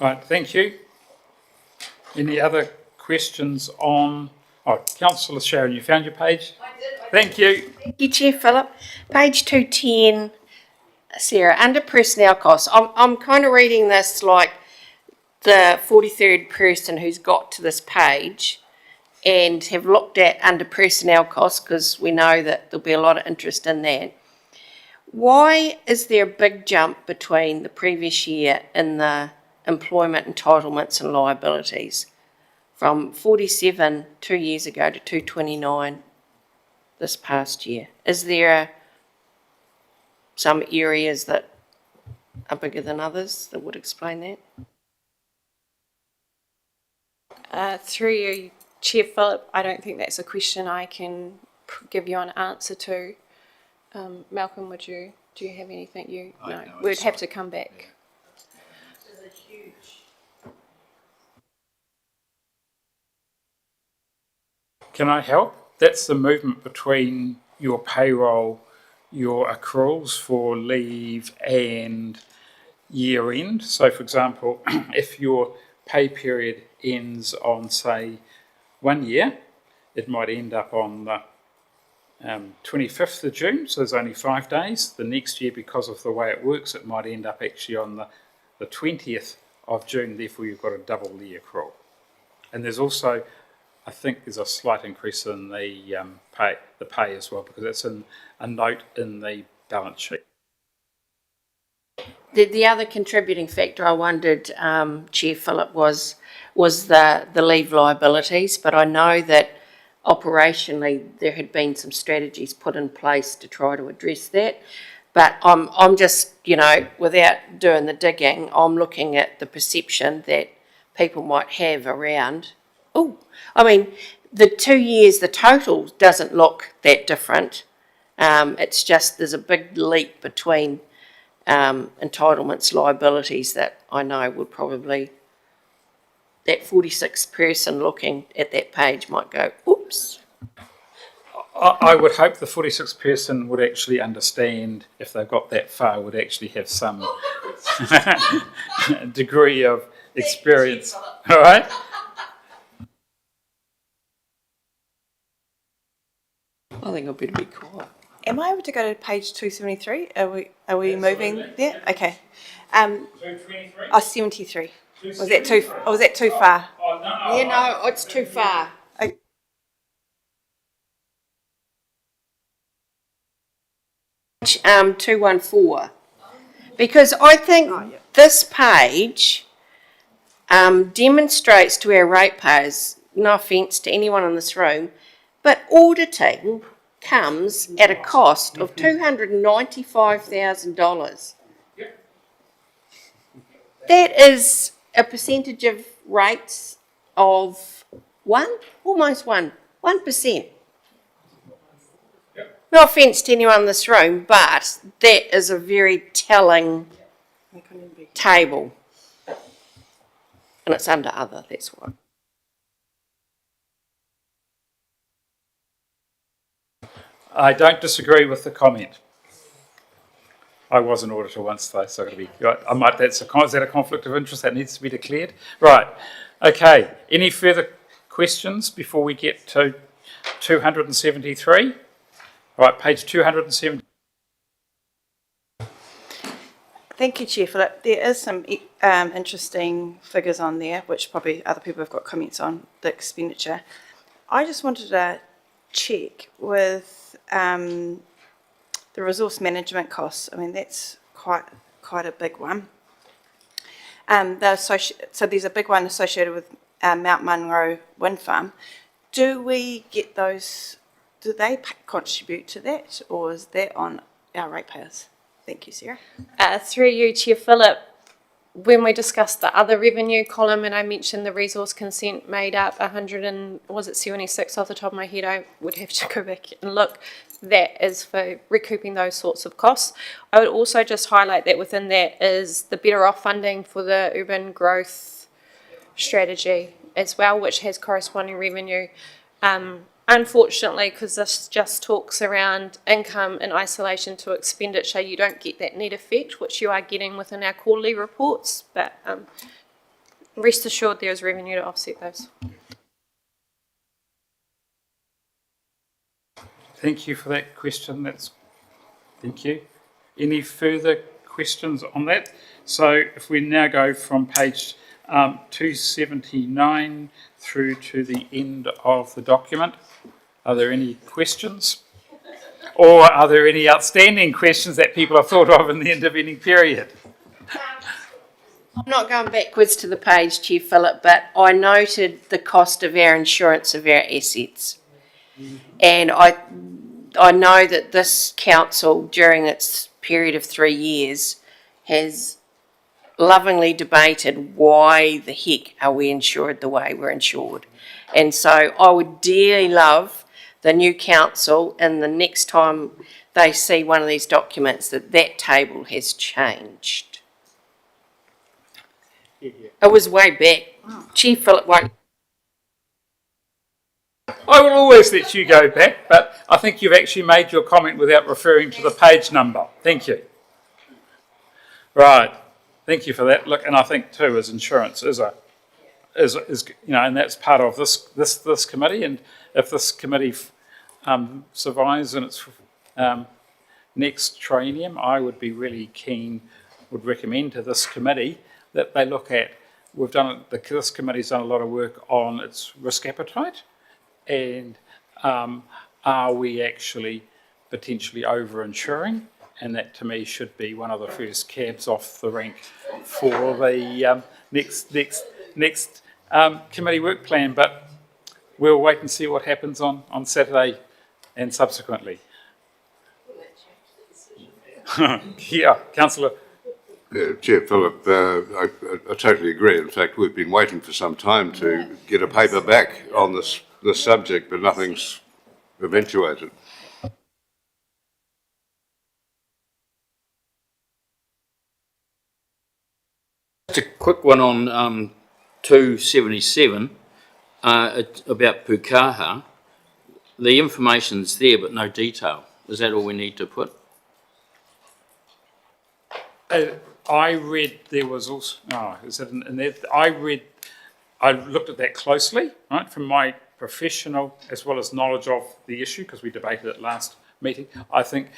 Right, thank you. Any other questions on... Oh, Councillor Sharon, you found your page? I did. Thank you. Thank you, Chair Philip. Page 210, Sarah, under personnel costs. I'm kind of reading this like the 43rd person who's got to this page and have looked at under personnel costs, because we know that there'll be a lot of interest in that. Why is there a big jump between the previous year in the employment entitlements and liabilities from 47 2 years ago to 229 this past year? Is there some areas that are bigger than others that would explain that? Through you, Chair Phillip, I don't think that's a question I can give you an answer to. Malcolm, do you have anything no, we'd have to come back. Can I help? That's the movement between your payroll, your accruals for leave and year end. So for example, if your pay period ends on, say, 1 year, it might end up on the 25th of June, so there's only 5 days. The next year, because of the way it works, it might end up actually on the 20th of June, therefore you've got a double the accrual. And there's also, I think there's a slight increase in the pay as well, because it's in a note in the balance sheet. The other contributing factor I wondered, Chair Phillip, was the leave liabilities, but I know that operationally there had been some strategies put in place to try to address that. But I'm just, without doing the digging, I'm looking at the perception that people might have around, the 2 years, the total doesn't look that different. It's just there's a big leap between entitlements, liabilities that I know would probably, that 46 person looking at that page might go, oops. I would hope the 46 person would actually understand, if they've got that far, would actually have some degree of experience. All right? I think I'll better be quiet. Am I able to go to page 273? Are we moving there? Okay. 223? Oh, 73. Was that too far? Oh, no. Yeah, no, it's too far. 214. Because I think this page demonstrates to our ratepayers, no offence to anyone in this room, but auditing comes at a cost of $295,000. That is a percentage of rates of 1%. No offence to anyone in this room, but that is a very telling table. And it's under other, that's why. I don't disagree with the comment. I was an auditor once, though, so is that a conflict of interest that needs to be declared? Right. Okay. Any further questions before we get to 273? Right, page 270. Thank you, Chair Phillip. There is some interesting figures on there, which probably other people have got comments on, the expenditure. I just wanted to check with the resource management costs. I mean, that's quite a big one. So there's a big one associated with Mount Munro Wind Farm. Do we get those? Do they contribute to that, or is that on our ratepayers? Thank you, Sarah. Through you, Chair Phillip, when we discussed the other revenue column and I mentioned the resource consent made up 76 off the top of my head, I would have to go back and look. That is for recouping those sorts of costs. I would also just highlight that within that is the better off funding for the urban growth strategy as well, which has corresponding revenue. Unfortunately, because this just talks around income in isolation to expenditure, you don't get that net effect, which you are getting within our quarterly reports, but rest assured there is revenue to offset those. Thank you for that question. Thank you. Any further questions on that? So if we now go from page 279 through to the end of the document, are there any questions? Or are there any outstanding questions that people have thought of in the intervening period? I'm not going backwards to the page, Chair Phillip, but I noted the cost of our insurance of our assets. And I know that this council, during its period of 3 years has lovingly debated why the heck are we insured the way we're insured. And so I would dearly love the new council, and the next time they see one of these documents, that table has changed. It was way back. Chair Phillip won't. I will always let you go back, but I think you've actually made your comment without referring to the page number. Thank you. Right. Thank you for that. Look, and I think too, as insurance is and that's part of this committee. And if this committee survives in its next triennium, I would be really keen, would recommend to this committee that they look at. This committee's done a lot of work on its risk appetite, and are we actually potentially over-insuring? And that, to me, should be one of the first cabs off the rank for the next committee work plan. But we'll wait and see what happens on Saturday and subsequently. Yeah, Councillor. Chair Phillip, I totally agree. In fact, we've been waiting for some time to get a paper back on this subject, but nothing's eventuated. Just a quick one on 277 about Pukaha. The information's there, but no detail. Is that all we need to put? I read there was also. Oh, is it in there? I looked at that closely, right, from my professional as well as knowledge of the issue, because we debated it last meeting. I think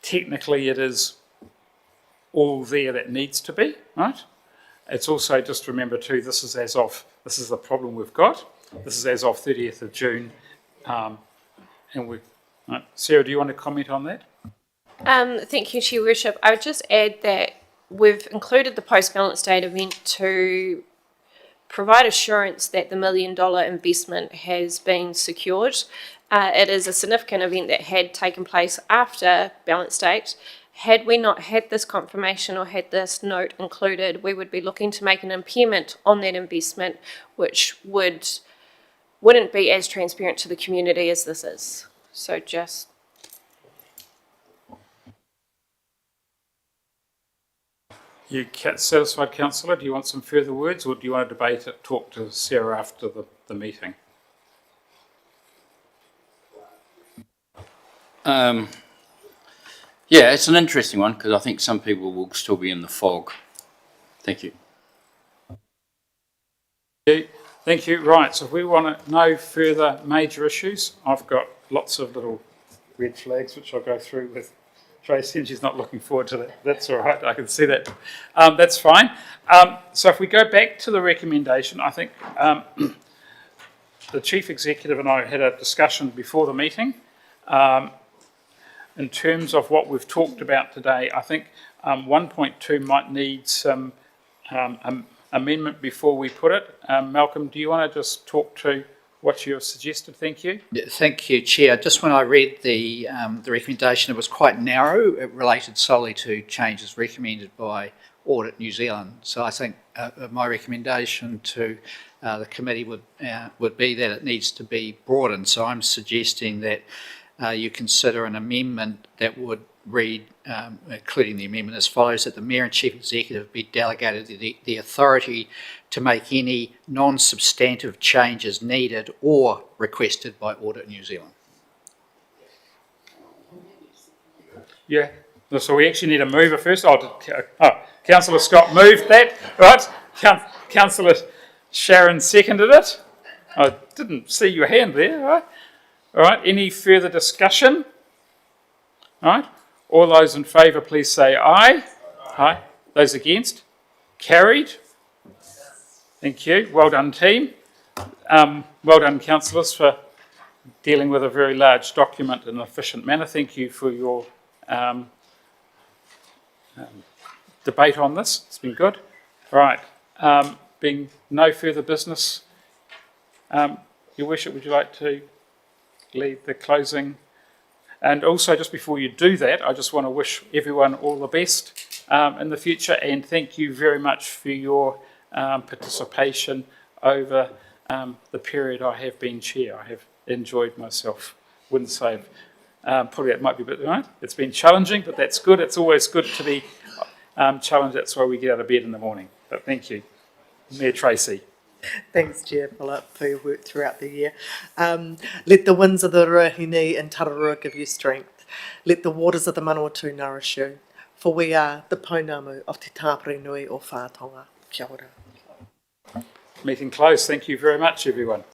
technically it is all there that needs to be, right? It's also, just remember too, this is the problem we've got. This is as of 30th of June. Right. Sarah, do you want to comment on that? Thank you, Chair Worship. I would just add that we've included the post-balance date event to provide assurance that the $1 million investment has been secured. It is a significant event that had taken place after balance date. Had we not had this confirmation or had this note included, we would be looking to make an impairment on that investment, which wouldn't be as transparent to the community as this is. So just... You satisfied, Councillor? Do you want some further words, or do you want to debate it, talk to Sarah after the meeting? Yeah, it's an interesting one because I think some people will still be in the fog. Thank you. Thank you. Right, so if we want no further major issues, I've got lots of little red flags which I'll go through with Tracy, and she's not looking forward to that. That's all right, I can see that. That's fine. So if we go back to the recommendation, I think the Chief Executive and I had a discussion before the meeting. In terms of what we've talked about today, I think 1.2 might need some amendment before we put it. Malcolm, do you want to just talk to what you've suggested? Thank you. Yeah, thank you, Chair. Just when I read the recommendation, it was quite narrow. It related solely to changes recommended by Audit New Zealand. So I think my recommendation to the committee would be that it needs to be broadened. So I'm suggesting that you consider an amendment that would read, including the amendment as follows, that the Mayor and Chief Executive be delegated the authority to make any non-substantive changes needed or requested by Audit New Zealand. Yeah, so we actually need a mover first. Councillor Scott moved that, right? Councillor Sharon seconded it. I didn't see your hand there, right? All right, any further discussion? All right, all those in favour please say aye. Aye. Those against? Carried. Thank you. Well done, team. Well done, councillors, for dealing with a very large document in an efficient manner. Thank you for your debate on this. It's been good. All right, being no further business, Your Worship, would you like to lead the closing And also, just before you do that, I just want to wish everyone all the best in the future, and thank you very much for your participation over the period I have been chair. I have enjoyed myself. Wouldn't say, probably that might be a bit, right? It's been challenging, but that's good. It's always good to be challenged. That's why we get out of bed in the morning. But thank you. Mayor Tracy. Thanks, Chair Philip, for your work throughout the year. Let the winds of the Ruahine and Tararua give you strength. Let the waters of the Manawatu nourish you. For we are the pounamu of Te Tāpere Nui o Whātonga. Kia ora. Meeting closed. Thank you very much, everyone.